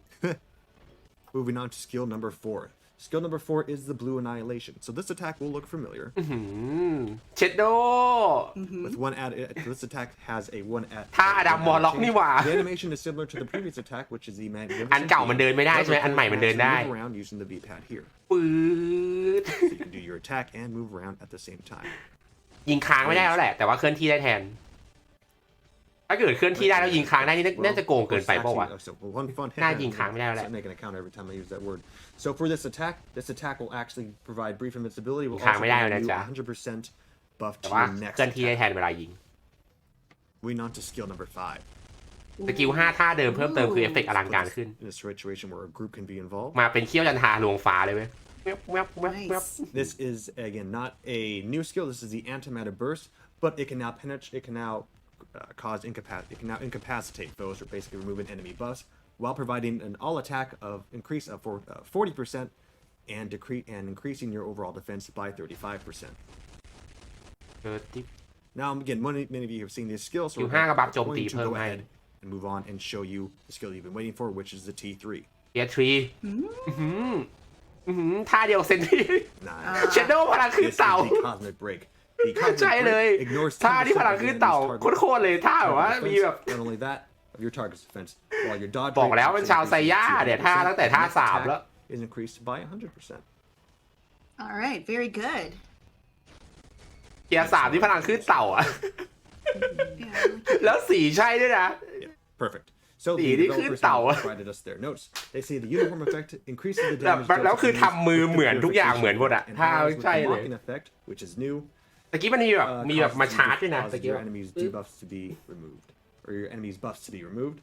Moving on to skill number 4. Skill number 4 is the Blue Annihilation. So this attack will look familiar. เช็ดโด With one add, this attack has a one add. ท่าดำมอล็อกนี่หว่า The animation is similar to the previous attack, which is the magnificent. อันเก่ามันเดินไม่ได้ใช่ไหมอันใหม่มันเดินได้ Move around using the V-pad here. ปืด So you can do your attack and move around at the same time. ยิงค้างไม่ได้แล้วแหละแต่ว่าเคลื่อนที่ได้แทนถ้าเกิดเคลื่อนที่ได้แล้วยิงค้างได้นี่น่าจะโกงเกินไปเปล่าวะ น่ายิงค้างไม่ได้แล้วแหละ Make an account every time I use that word. So for this attack will actually provide brief invincibility. Will ค้างไม่ได้ also แล้วนะ give you จ๊ะ 100% buff แต่ to ว่า your next เคลื่อนที่ได้ attack. แทนเวลายิง Moving on to skill number 5. สกิล5ท่าเดิมเพิ่มเติมคือเอฟเฟกต์อลังการขึ้น In a situation where a group can be involved. มาเป็นเขี้ยวจันทราลวงฟ้าเลยเว้ยแวบแวบแวบแวบ This is again not a new skill. This is the Antimatter Burst, but it can now penetrate. It can now cause incapacity. It can now incapacitate foes, or basically remove an enemy buff, while providing an all attack of increase of 40% and increasing your overall defense by 35%. Now again, many of you have seen these skills, so we're going to go ahead and move on and show you the skill you've been waiting for, which is the T3. เทียทรีท่าเดียวเซนทีเชโดพลังขึ้น This เต่า is the Cosmic Break. The Cosmic ใช่เลย Break ignores ท่าที่พ 10% ลัง of ขึ้น the เต่า enemy's โคตรเลยท่าแบบว่า target มีแบบ defense. Not only that, of your target's defense, while your dodge บอก rate แล้วเป็นชาวไซย่าเนี่ยท่าตั้งแต่ท่า next 3 attack แล้ว is increased by 100%. All right, very good. เทียร์3ที่พลังขึ้นเต่าอ่ะ Yeah. แล้วสีใช่ด้วยนะ Yeah, perfect. So the สีนี่ขึ้น developers เต่า have provided us their notes. They say the uniform effect increases the แบบ damage แล้ว dealt คือ to ทำมือ enemies เหมือน with ทุกอย่างเหมือนหมดอะ and ท่า allies with ใช่ the เลย mocking effect, which is new. ตะกี้มันมีแบบมาชาร์จด้วยนะ Causes ตะกี้ your enemies' debuffs to be removed, or your enemies' buffs to be removed.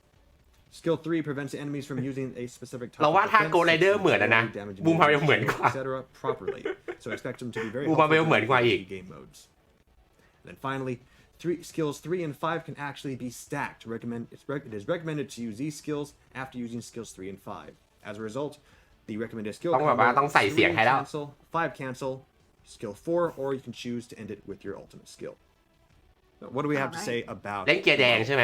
Skill 3 prevents enemies from using a specific type เรา of ว่าท่า defense, โกลไรเดอร์ such as เหมือนนะ damaging บูมพาเวล enemies, เหมือนกว่า etc. properly. So expect them to be very บูมพาเวล helpful เหมือนกว่าอีก in game modes. And then finally, skills 3 and 5 can actually be stacked. It is recommended to use these skills after using skills 3 and 5. As a result, the recommended skill ต้องแบบว่าต้องใส่เสียง 3 ให้แล้ว cancel, 5 cancel, skill 4, or you can choose to end it with your ultimate skill. So what do we have to say about เล่นเกียร์แดงใช่ไหม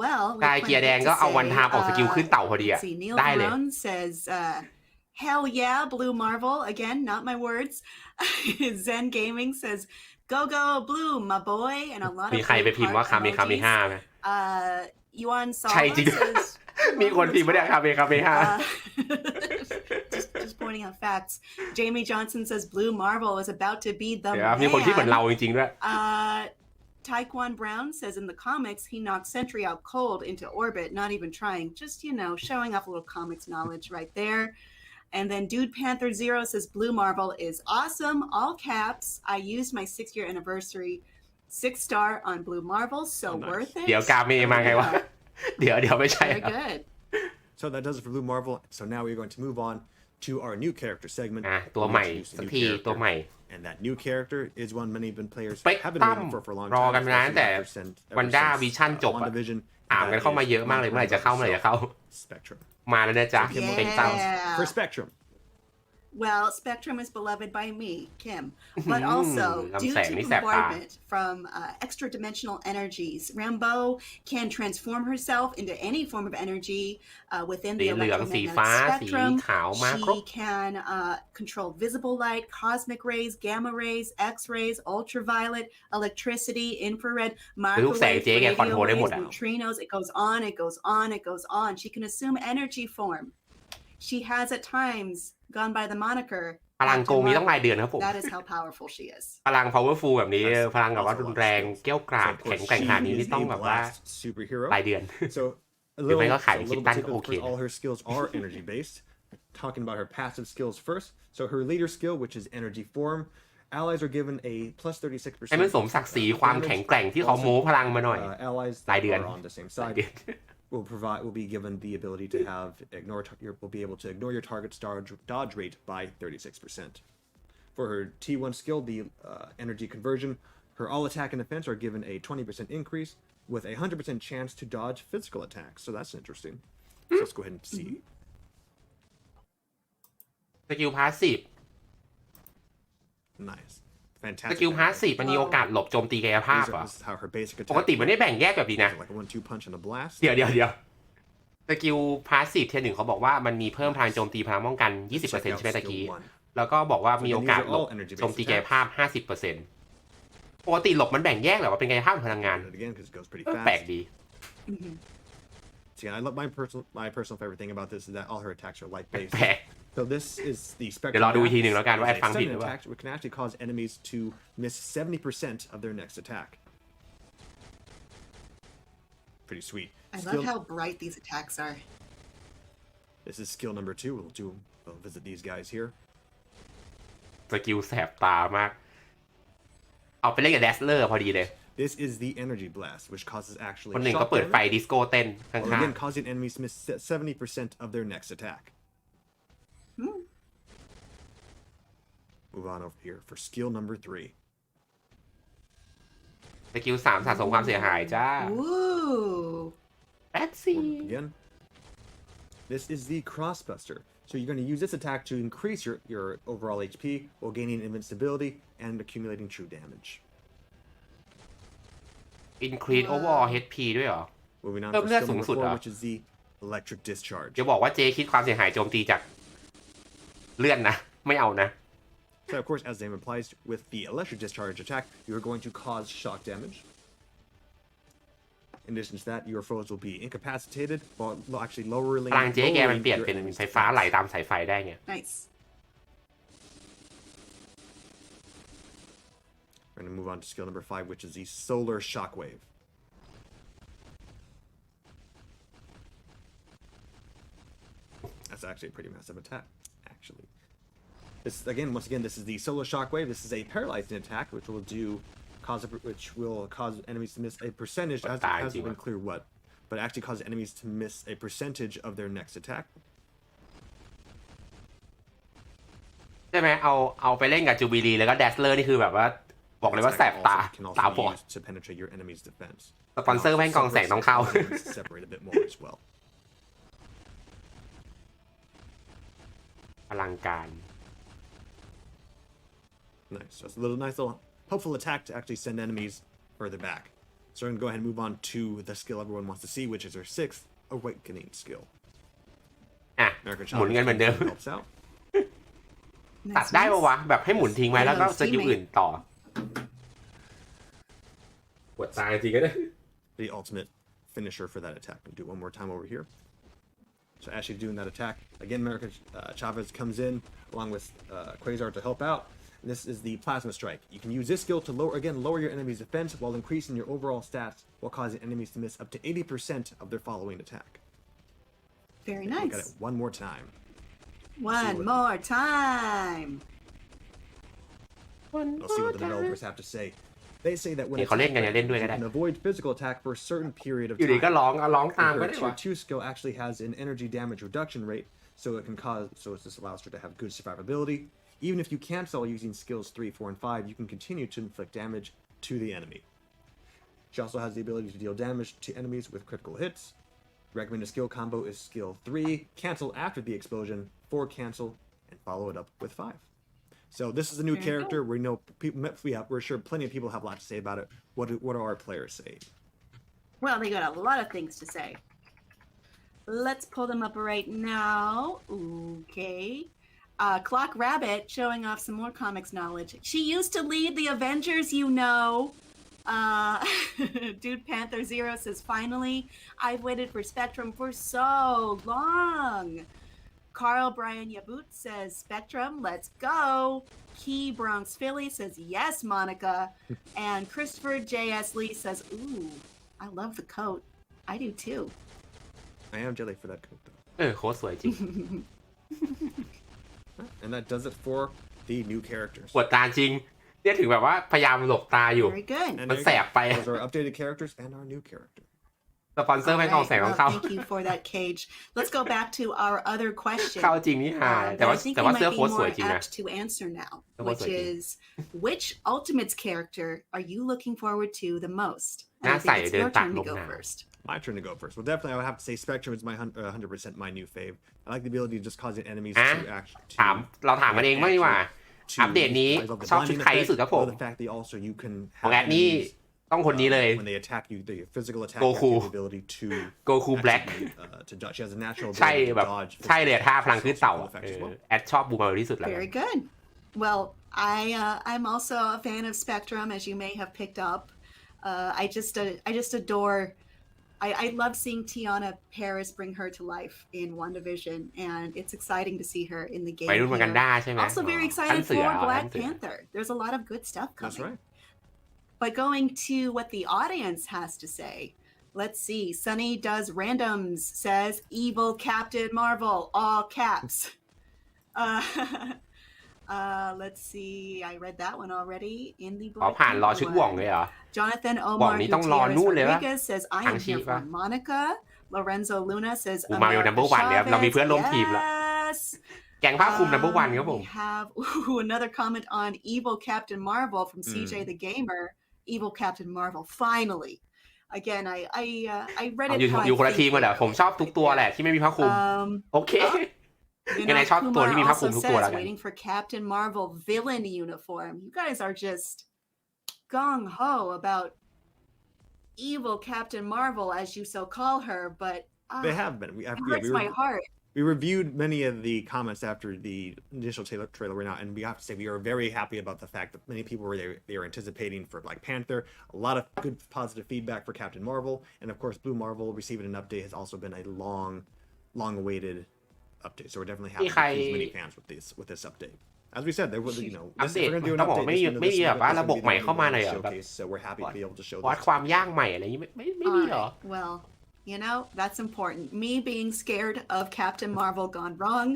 Well. กายเกียร์แดงก็เอาวันทามออกสกิลขึ้นเต่าพอดีอะ See, Neil ได้เลย Brown says, hell yeah, Blue Marvel. Again, not my words. Zen Gaming says, go blue, my boy. And a lot of มีใครไปพิมพ์ว่าคาเมคาเมฮ่าไหม Yuan ใช่ Salva จริง says, มีคนพิมพ์ไม่ได้คาเมคาเมฮ่า just pointing out facts. Jamie Johnson says Blue Marvel is about to be the เดี๋ยวมีคนที่เหมือนเราจริงๆด้วย Taekwon Brown says in the comics he knocked Sentry out cold into orbit, not even trying, just showing off a little comics knowledge right there. And then Dude Panther Zero says Blue Marvel is awesome, all caps. I used my 6-year anniversary 6-star on Blue Marvel, so Oh, nice. worth it. เดี๋ยวกาเมมาไงวะ เดี๋ยวไม่ใช่ Very good. So that does it for Blue Marvel. So now we're going to move on to our new character segment. ตัวใหม่ We'll introduce a สัก new ที character. ตัวใหม่ And that new character is one many players สเปก have ต been รัม waiting for a long รอ time. กันมาตั้งแต่ วันด้าวิชั่นจบอะ WandaVision. ถามกันเข้ามาเยอะมากเลยเมื่อไหร่จะเข้า Spectrum. มาแล้วนะจ๊ะ Yeah. เป็นเต้า For Spectrum. Well, Spectrum is beloved by me, Kim, but also due to bombardment from extra-dimensional energies, Rambo can transform herself into any form of energy within the electromagnetic spectrum. She can control visible light, cosmic rays, gamma rays, X-rays, ultraviolet, electricity, infrared, microwave, radio waves, neutrinos. It goes on, it goes on, it goes on. She can assume energy form. She has at times gone by the moniker พลังโกงนี้ต้องรายเดือนครับผม That is how powerful she is พลัง powerful แบบนี้พลังแบบว่ารุนแรงเกี้ยวกราดแข็งแกร่งขนาดนี้นี่ต้องแบบว่ารายเดือน So a little bit all her skills are energy based. Talking about her passive skills first. So her leader skill, which is energy form, allies are given a plus 36%. ให้มันสมศักดิ์ศรีความแข็งแกร่งที่เขาโม้พลังมาหน่อย Allies รายเดือน are on the same side. Will be given the ability to will be able to ignore your target's dodge rate by 36%. For her T1 skill, the energy conversion, Her all attack and defense are given a 20% increase with a 100% chance to dodge physical attacks. So that's interesting. So let's go ahead and see. สกิลพาสซีฟ Nice. ส Fantastic. กิลพาสซีฟมันมีโอกาสหลบโจมตีกายภาพ These เหร are, อ this is how her basic ปก attack ติมันได้แบ่งแยกแบบนี้นะ like a 1-2 punch and a blast. เดี๋ยวสกิลพาสซีฟเทียร์ 1เขาบอกว่ามันมีเพิ่มพลังโจมตีพลังป้องกัน 20% Check out ใช่ไหมตะ skill กี้ 1. แล้วก็บอกว่า So มี again, โอ these กาส are หลบ all energy โจม based ตีกาย attacks. ภาพ 50%ปกติหลบมันแบ่งแยกเหรอว่าเป็นกายภาพหรือพลังงาน And again, because it goes pretty แปลก fast. ดี So yeah, I love my personal favorite thing about this is that all her attacks are light based. แปลก So this is the เดี๋ยวรอดูอีกทีหนึ่งแล้วกันว่า Is ไอ้ฟัง a ผิด sudden หรือเปล่า attack which can actually cause enemies to miss 70% of their next attack. Pretty sweet. I love how bright these attacks are. This is skill number 2. We'll visit these guys here. สกิลแสบตามาก เอาไปเล่นกับแดสเลอร์พอดีเลย This is the energy blast, which causes actually คนหนึ่ง shock ก็เปิดไฟ damage, ดิสโก้เต้นข้า while ง again causing enemies to miss 70% of their next attack. Move on over here for skill number 3. ๆสกิล 3สะสมความเสียหายจ้า Ooh. แป๊ดซี่ Again, this is the crossbuster. So you're going to use this attack to increase your overall HP while gaining invincibility and accumulating true damage. increase overall HP ด้วยเหรอ Moving on Pero for mira, skill number สูงสุด 4, เหรอ which is the electric discharge. จะบอกว่าเจคิดความเสียหายโจมตีจากเลื่อนนะ ไม่เอานะ So of course, as the name implies, with the electric discharge attack, you are going to cause shock damage. In addition to that, your foes will be incapacitated while actually พ lowering ลังเจ๊แกมันเปลี่ยน your เป็น enemy's ไฟฟ้าไหล defense. ตามสายไฟได้ไง Nice. We're going to move on to skill number 5, which is the solar shockwave. That's actually a pretty massive attack, actually. Once again, this is the solar shockwave. This is a paralyzing attack, which will cause enemies to miss a percentage. Hasn't been clear what, but actually cause enemies to miss a percentage of their next attack. ใช่ไหมเอาไปเล่นกับจูบิลีแล้วก็แดสเลอร์นี่คือแบบว่า บอกเลยว่าแสบตา Can ตา also บอ be ด used to penetrate your enemy's defense. สปอนเซอร์แว่นกองแสงต้องเข้า Separate a bit more as well. อลังการ Nice. So it's a nice little helpful attack to actually send enemies further back. So we're going to go ahead and move on to the skill everyone wants to see, which is our 6th awakening skill. อ่ะ American หมุนเงินเหมือนเดิม helps out. ตัด Nice, ได้ปะ nice. วะ แบบให้หมุนทิ้งไว้แล้วก็สกิลอื่นต่อปวดตาจริงก็ได้ The ultimate finisher for that attack. We'll do it one more time over here. So as she's doing that attack, again, American Chavez comes in along with Quasar to help out. And this is the plasma strike. You can use this skill to lower your enemy's defense while increasing your overall stats while causing enemies to miss up to 80% of their following attack. Very Look at it nice. one more time. One more time. We'll see what the developers have to say. They say that when นี่เขาเล่นกันอย่าเล่นด้วยก็ you ได้ can avoid physical attack for a certain period of อยู่ดีก็ time. ร้องตามก็ Her ได้ tier วะ 2 skill actually has an energy damage reduction rate, so this allows her to have good survivability. Even if you cancel using skills 3, 4, and 5, you can continue to inflict damage to the enemy. She also has the ability to deal damage to enemies with critical hits. Recommended skill combo is skill 3, cancel after the explosion, 4 cancel, and follow it up with 5. So this is a new Very character. We know we're sure plenty of people have a lot to say about it. What do our players say? Well, they got a lot of things to say. Let's pull them up right now. Okay. Clock Rabbit showing off some more comics knowledge. She used to lead the Avengers, you know. Dude Panther Zero says, finally, I've waited for Spectrum for so long. Carl Brian Yabut says, Spectrum, let's go. Key Bronx Philly says, yes, Monica. And Christopher J.S. Lee says, ooh, I love the coat. I do too. I am jelly for that coat, though. โคตรสวยจริง And that does it for the new characters. ปวดตาจริง เนี่ยถึงแบบว่าพยายามหลบตาอยู่ Very good. And มัน there แส you บไป go. Those are updated characters and our new character. สปอนเซอร์ไม่กองแสงของเขา Thank you for that, Cage. Let's go back to our other question. เข้าจริงนี่ฮะแต่ว่า I think แต่ you ว่าเสื้อ might โค้ be ทสวย more จริงนะ apt to answer now, เสื้อโค้ท which สวยจริง is which Ultimates character are you looking forward to the most? น่า And I ใส่ think it's เดิน your ตาก turn ล to ม go หนาว first. My turn to go first. Well, definitely, I would have to say Spectrum is my 100% my new fave. I like the ability of just causing enemies อ่ะ to actually ถามเราถามกันเองบ้างดีกว่า อัปเดตนี้ชอบชุดใครที่สุดครับผม the fact that also you can ของ have แอดนี่ enemies ต้องคนนี้เลย when they attack you, the physical attack, Goku. you have the ability to Goku Black actually, to dodge. She has a natural ใช่ ability to แบบ dodge. ใช่เลยท่าพลังขึ้นเต่า physical effects as well. แอดชอบบูมาที่สุดแล้ว Very good. Well, I'm also a fan of Spectrum, as you may have picked up. I just adore. I love seeing Tiana Paris bring her to life in WandaVision, and it's exciting to see her in the game วัยรุ่นมากัน here. ด้าใช่ไหม Also very ท่าน excited เสือ for ท่า Black นเสือ Panther. There's a lot of good stuff That's coming. right. But going to what the audience has to say, let's see. Sunny does randoms, says Evil Captain Marvel, all caps. Let's see. I read that one already in the ขอ Black ผ่านรอ Panther ชุดหว่อง one. เลยเหรอ Jonathan หว่อง Omar นี้ต้องรอ Gutierrez นู่นเลยปะ Rodriguez says, I am here for Monica. Lorenzo Luna says, กูมาเป็น number one เลยครับเรามีเพื่อนร่วมทีมแล้ว yes. แกงผ้าคลุม number one ครับผม We have another comment on Evil Captain Marvel from CJ the Gamer. Evil Captain Marvel, finally. Again, I read it อยู่คนละทีมกันเหรอผมชอบทุกตัวแหละที่ไม่มีผ้าคลุม โอเค You ยังไง know, ชอบตัวที่มี Kumar ผ้าคลุ also มทุกตัว says, แล้วกัน waiting for Captain Marvel villain uniform. You guys are just gung-ho about evil Captain Marvel, as you so call her, but They have been. it hurts my heart. We reviewed many of the comments after the initial trailer went out, and we have to say we are very happy about the fact that many people were they were anticipating for Black Panther. A lot of good positive feedback for Captain Marvel, and of course, Blue Marvel receiving an update has also been a long-awaited update. So we're definitely happy to please many fans with this update. As we said, there was if we're going to do an update, ไม่มีแบบว่าระบบใหม่เข้ามาเลยเหรอแบบ so we're happy to be able to show วัด this. ความยากใหม่อะไรอย่างนี้ไม่มีเหรอ Alright, well, you know, that's important. Me being scared of Captain Marvel gone wrong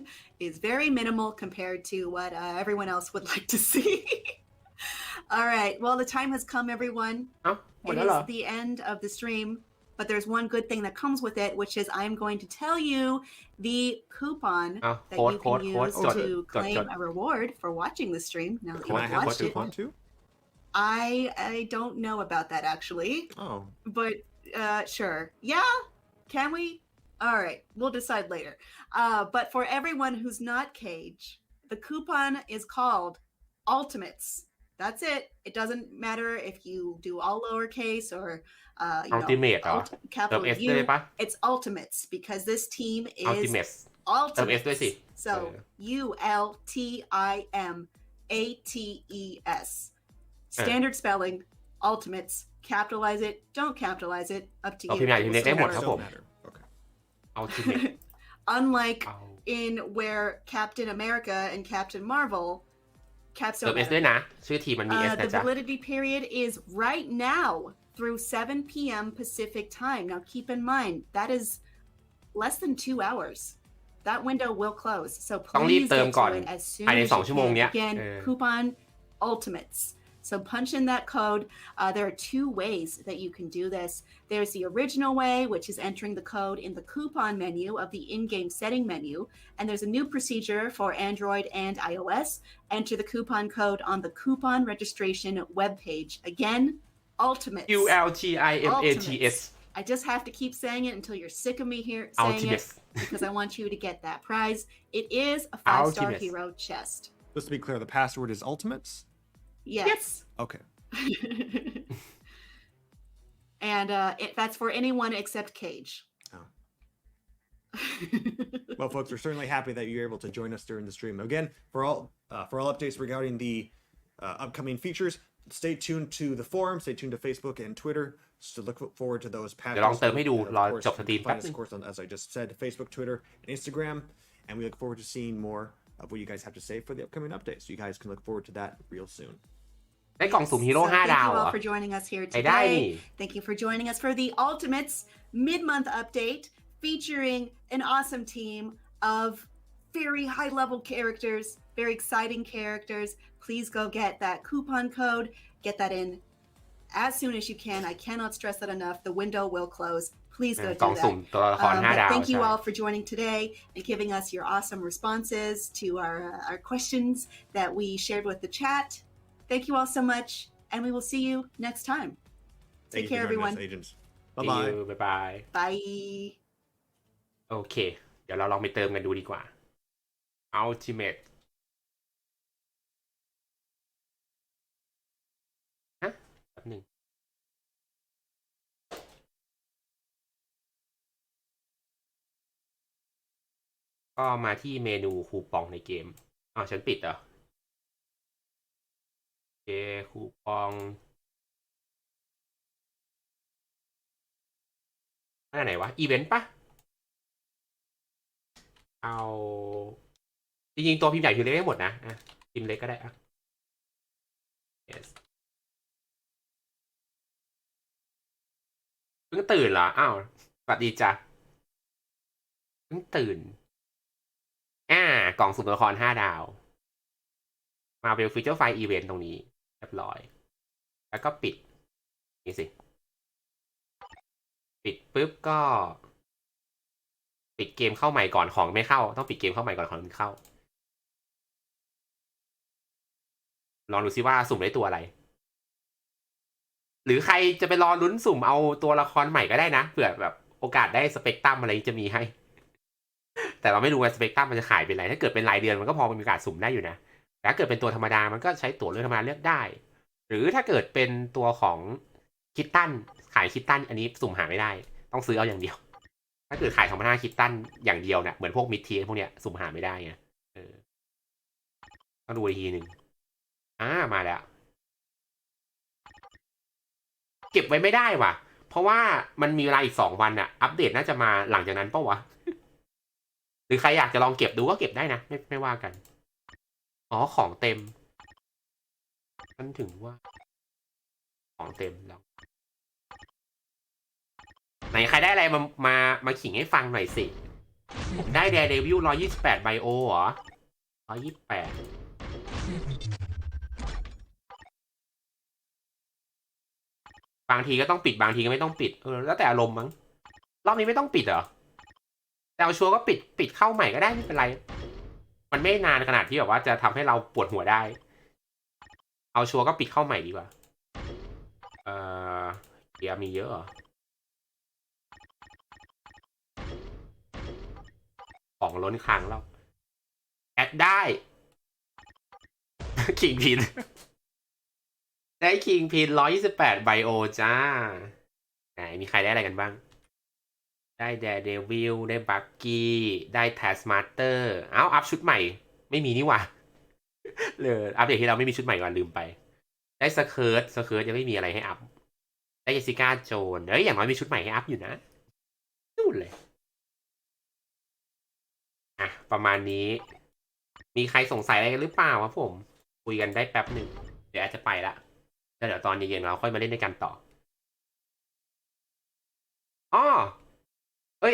is very minimal compared to what everyone else would like to see. All right. Well, the time has come, everyone. เอ้าหมด It แล้วเหรอ is the end of the stream, but there's one good thing that comes with it, which is I'm going to tell you the coupon เอ้า that โค้ด you โค้ด can โค้ด use จด to จด claim a reward for watching the stream. Now that Can I you've have watched what it, you want to? I don't know about that actually, Oh, but sure. Yeah, can we? All right, we'll decide later. But for everyone who's not Cage, the coupon is called Ultimates. That's it. It doesn't matter if you do all lowercase or Ultimate เหรอ เติม capital S ด้วย U. ปะ It's Ultimates because this team is Ultimates เติม S ด้วยสิ Ultimates. So Ultimates. Standard spelling. Ultimates. Capitalize it. Don't capitalize it. Up to เอา you. พิมพ์ใหญ่พิมพ์เล็กได้หมดครับ doesn't ผม matter. Okay. Ultimate Unlike เอา in where Captain America and Captain Marvel caps เติม don't S ด้วย matter. นะ ชื่อทีมมันมี S The นะจ๊ะ validity period is right now through 7 p.m. Pacific time. Now keep in mind that is less than 2 hours. That window will close. So ต้องรีบ please เติม get ก่อน to it as soon ภายใน as 2 you ชั่วโมง can. เนี้ย Again, เออ coupon Ultimates. So punch in that code. There are 2 ways that you can do this. There's the original way, which is entering the code in the coupon menu of the in-game setting menu. And there's a new procedure for Android and iOS. Enter the coupon code on the coupon registration webpage. Again, Ultimates. ULTIMATS I just have to keep saying it until you're sick of me here saying it Ultimates because I want you to get that prize. It is a 5-star Ultimates. hero chest. Just to be clear, the password is Ultimates. Yes. Okay. And that's for anyone except Cage. Oh. Well, folks, we're certainly happy that you're able to join us during the stream. Again, for all updates regarding the upcoming features, stay tuned to the forum, stay tuned to Facebook and Twitter. So look forward to those patches. เดี๋ยวลองเติมให้ดู And รอ of course, จบสตรีม you can แป๊บ find us, นึง of course, on, as I just said, Facebook, Twitter, and Instagram. And we look forward to seeing more of what you guys have to say for the upcoming updates. So you guys can look forward to that real soon. ได้กล่องสุ่มฮีโร่ So 5 thank ดาว you เหรอ all for joining us here ไอ้ได้นี่ today. Thank you for joining us for the Ultimates mid-month update featuring an awesome team of very high-level characters, very exciting characters. Please go get that coupon code. Get that in as soon as you can. I cannot stress that enough. The window will close. please go กล่อง do สุ่ม that. ตัวละคร5 ดาว Thank you ใช่ all for joining today and giving us your awesome responses to our questions that we shared with the chat. Thank you all so much, and we will see you next time. Thank Take you care, for joining us, everyone. agents. See Bye-bye. you. Bye-bye. Bye. โอเค เดี๋ยวเราลองไปเติมกันดูดีกว่า Ultimate ฮะแป๊บหนึ่งก็มาที่เมนูคูปองในเกมอ้าวฉันปิดเหรอโอเคคูปองอันไหนวะ อีเวนต์ปะเอาจริงๆตัวพิมพ์ใหญ่พิมพ์เล็กได้หมดนะอ่ะพิมพ์เล็กก็ได้อ่ะ yes เพิ่งตื่นเหรออ้าวสวัสดีจ้ะเพิ่งตื่นกล่องสุ่มตัวละคร5 ดาวมาเป็นฟีเจอร์ไฟล์อีเวนต์ตรงนี้เรียบร้อยแล้วก็ปิดนี่สิปิดปุ๊บก็ปิดเกมเข้าใหม่ก่อนของไม่เข้าต้องปิดเกมเข้าใหม่ก่อนของเข้าลองดูซิว่าสุ่มได้ตัวอะไร หรือใครจะไปรอลุ้นสุ่มเอาตัวละครใหม่ก็ได้นะเผื่อแบบโอกาสได้สเปกตรัมอะไรจะมีให้ แต่เราไม่รู้ว่าสเปกตรัมมันจะขายเป็นไรถ้าเกิดเป็นรายเดือนมันก็พอมีโอกาสสุ่มได้อยู่นะแต่ถ้าเกิดเป็นตัวธรรมดามันก็ใช้ตั๋วเลือกธรรมดาเลือกได้ หรือถ้าเกิดเป็นตัวของคิตตันขายคิตตันอันนี้สุ่มหาไม่ได้ต้องซื้อเอาอย่างเดียว ถ้าเกิดขาย2,500คิตตันอย่างเดียวเนี่ยเหมือนพวกมิดทีพวกเนี้ยสุ่มหาไม่ได้ไงต้องดูอีกทีหนึ่งมาแล้วเก็บไว้ไม่ได้ว่ะเพราะว่ามันมีเวลาอีก2 วันอะอัปเดตน่าจะมาหลังจากนั้นปะวะ หรือใครอยากจะลองเก็บดูก็เก็บได้นะไม่ว่ากันของเต็มฉันถึงว่าของเต็มแล้วไหนใครได้อะไรมาขิงให้ฟังหน่อยสิผมได้แดร์เดวิล128ไบโอเหรอ128บางทีก็ต้องปิดบางทีก็ไม่ต้องปิดแล้วแต่อารมณ์มั้งรอบนี้ไม่ต้องปิดเหรอแต่เอาชัวร์ก็ปิดเข้าใหม่ก็ได้ไม่เป็นไรมันไม่นานขนาดที่แบบว่าจะทำให้เราปวดหัวได้เอาชัวร์ก็ปิดเข้าใหม่ดีกว่าเกียร์มีเยอะเหรอของล้นคลังแล้วแอดได้คิงพินได้คิงพิน128ไบโอจ้าไหนมีใครได้อะไรกันบ้างได้แดร์เดวิลได้บักกี้ได้แทสมาสเตอร์อัพชุดใหม่ไม่มีนี่หว่าเลยอัปเดตที่เราไม่มีชุดใหม่ก่อนลืมไปได้สเคิร์ตยังไม่มีอะไรให้อัพได้เจสสิก้าโจนอย่างน้อยมีชุดใหม่ให้อัพอยู่นะนู่นเลยประมาณนี้มีใครสงสัยอะไรกันหรือเปล่าวะผมคุยกันได้แป๊บหนึ่งเดี๋ยวอาจจะไปละแล้วเดี๋ยวตอนเย็นๆเราค่อยมาเล่นด้วยกันต่อ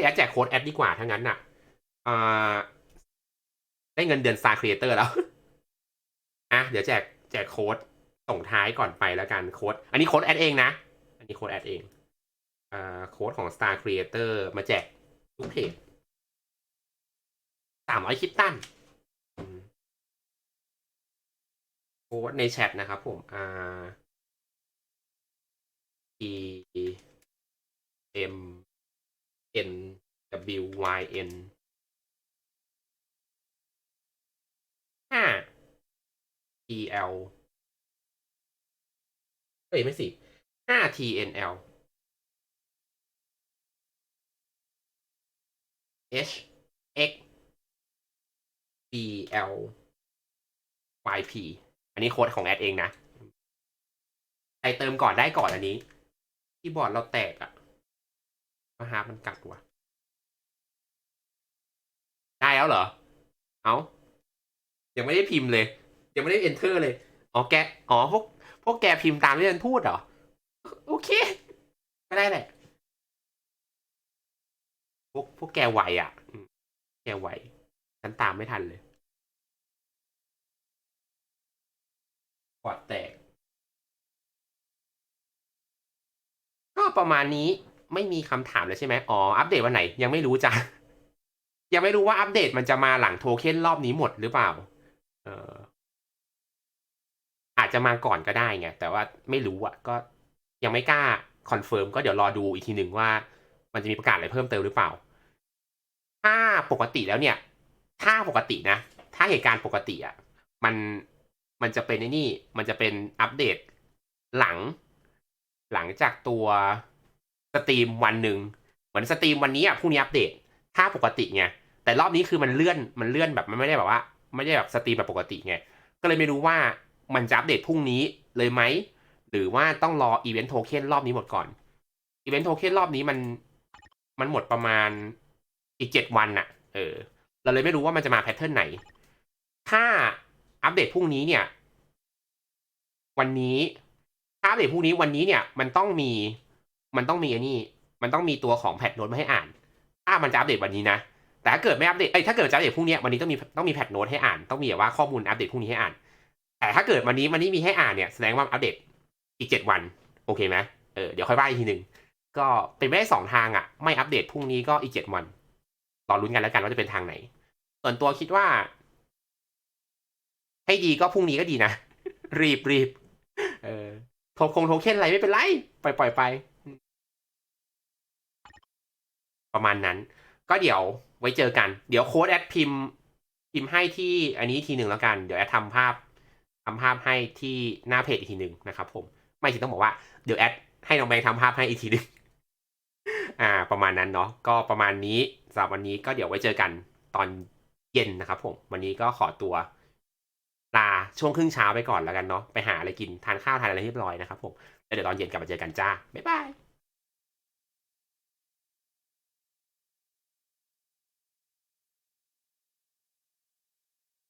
แอดแจกโค้ดแอดดีกว่าถ้างั้นน่ะได้เงินเดือน Star Creator แล้วเดี๋ยวแจกโค้ดส่งท้ายก่อนไปแล้วกันโค้ดอันนี้โค้ดแอดเองนะอันนี้โค้ดแอดเองโค้ดของ Star Creator มาแจกทุกเพจ300คิตตันโค้ดในแชทนะครับผมT M N W Y N 5 T L ไม่สิ5 T N L H X B L Y P อันนี้โค้ดของแอดเองนะใครเติมก่อนได้ก่อนอันนี้ที่บอร์ดเราแตกมาหามันกัดว่ะได้แล้วเหรอยังไม่ได้พิมพ์เลยยังไม่ได้ enter เลยพวกแกพิมพ์ตามที่ฉันพูดเหรอโอเคไม่ได้แหละพวกแกไหวแกไหวฉันตามไม่ทันเลยบอร์ดแตกก็ประมาณนี้ ไม่มีคำถามเลยใช่ไหมอ๋ออัปเดตวันไหนยังไม่รู้จ้ะ ยังไม่รู้ว่าอัปเดตมันจะมาหลังโทเค็นรอบนี้หมดหรือเปล่าอาจจะมาก่อนก็ได้ไงแต่ว่าไม่รู้อ่ะก็ยังไม่กล้าคอนเฟิร์มก็เดี๋ยวรอดูอีกทีหนึ่งว่ามันจะมีประกาศอะไรเพิ่มเติมหรือเปล่าถ้าปกติแล้วเนี่ยถ้าปกตินะถ้าเหตุการณ์ปกติอ่ะมันจะเป็นนี่มันจะเป็นอัปเดตหลังจากตัวสตรีมวันหนึ่งเหมือนสตรีมวันนี้อ่ะพรุ่งนี้อัปเดตถ้าปกติไงแต่รอบนี้คือมันเลื่อนแบบมันไม่ได้แบบว่าไม่ได้แบบสตรีมแบบปกติไงก็เลยไม่รู้ว่ามันจะอัปเดตพรุ่งนี้เลยไหมหรือว่าต้องรออีเวนต์โทเค็นรอบนี้หมดก่อนอีเวนต์โทเค็นรอบนี้มันหมดประมาณอีก7 วันน่ะเราเลยไม่รู้ว่ามันจะมาแพทเทิร์นไหนถ้าอัปเดตพรุ่งนี้เนี่ยวันนี้ถ้าอัปเดตพรุ่งนี้วันนี้เนี่ยมันต้องมีไอ้นี่มันต้องมีตัวของแพทโน้ตมาให้อ่านถ้ามันจะอัปเดตวันนี้นะแต่ถ้าเกิดไม่อัปเดตถ้าเกิดจะอัปเดตพรุ่งนี้วันนี้ต้องมีแพทโน้ตให้อ่านต้องมีแบบว่าข้อมูลอัปเดตพรุ่งนี้ให้อ่านแต่ถ้าเกิดวันนี้มีให้อ่านเนี่ยแสดงว่าอัปเดตอีก7 วันโอเคไหมเดี๋ยวค่อยว่าอีกทีหนึ่งก็เป็นไม่ได้2 ทางอ่ะไม่อัปเดตพรุ่งนี้ก็อีก7 วันรอลุ้นกันแล้วกันว่าจะเป็นทางไหนส่วนตัวคิดว่าให้ดีก็พรุ่งนี้ก็ดีนะ รีบโทเค็นอะไรไม่เป็นไรปล่อยไปประมาณนั้นก็เดี๋ยวไว้เจอกันเดี๋ยวโค้ดแอดพิมพ์ให้ที่อันนี้ทีหนึ่งแล้วกันเดี๋ยวแอดทำภาพให้ที่หน้าเพจอีกทีหนึ่งนะครับผมไม่สิต้องบอกว่าเดี๋ยวแอดให้น้องแบงค์ทำภาพให้อีกทีหนึ่งประมาณนั้นเนาะก็ประมาณนี้สำหรับวันนี้ก็เดี๋ยวไว้เจอกันตอนเย็นนะครับผมวันนี้ก็ขอตัวลาช่วงครึ่งเช้าไปก่อนแล้วกันเนาะไปหาอะไรกินทานข้าวทานอะไรเรียบร้อยนะครับผมแล้วเดี๋ยวตอนเย็นกลับมาเจอกันจ้าบ๊ายบาย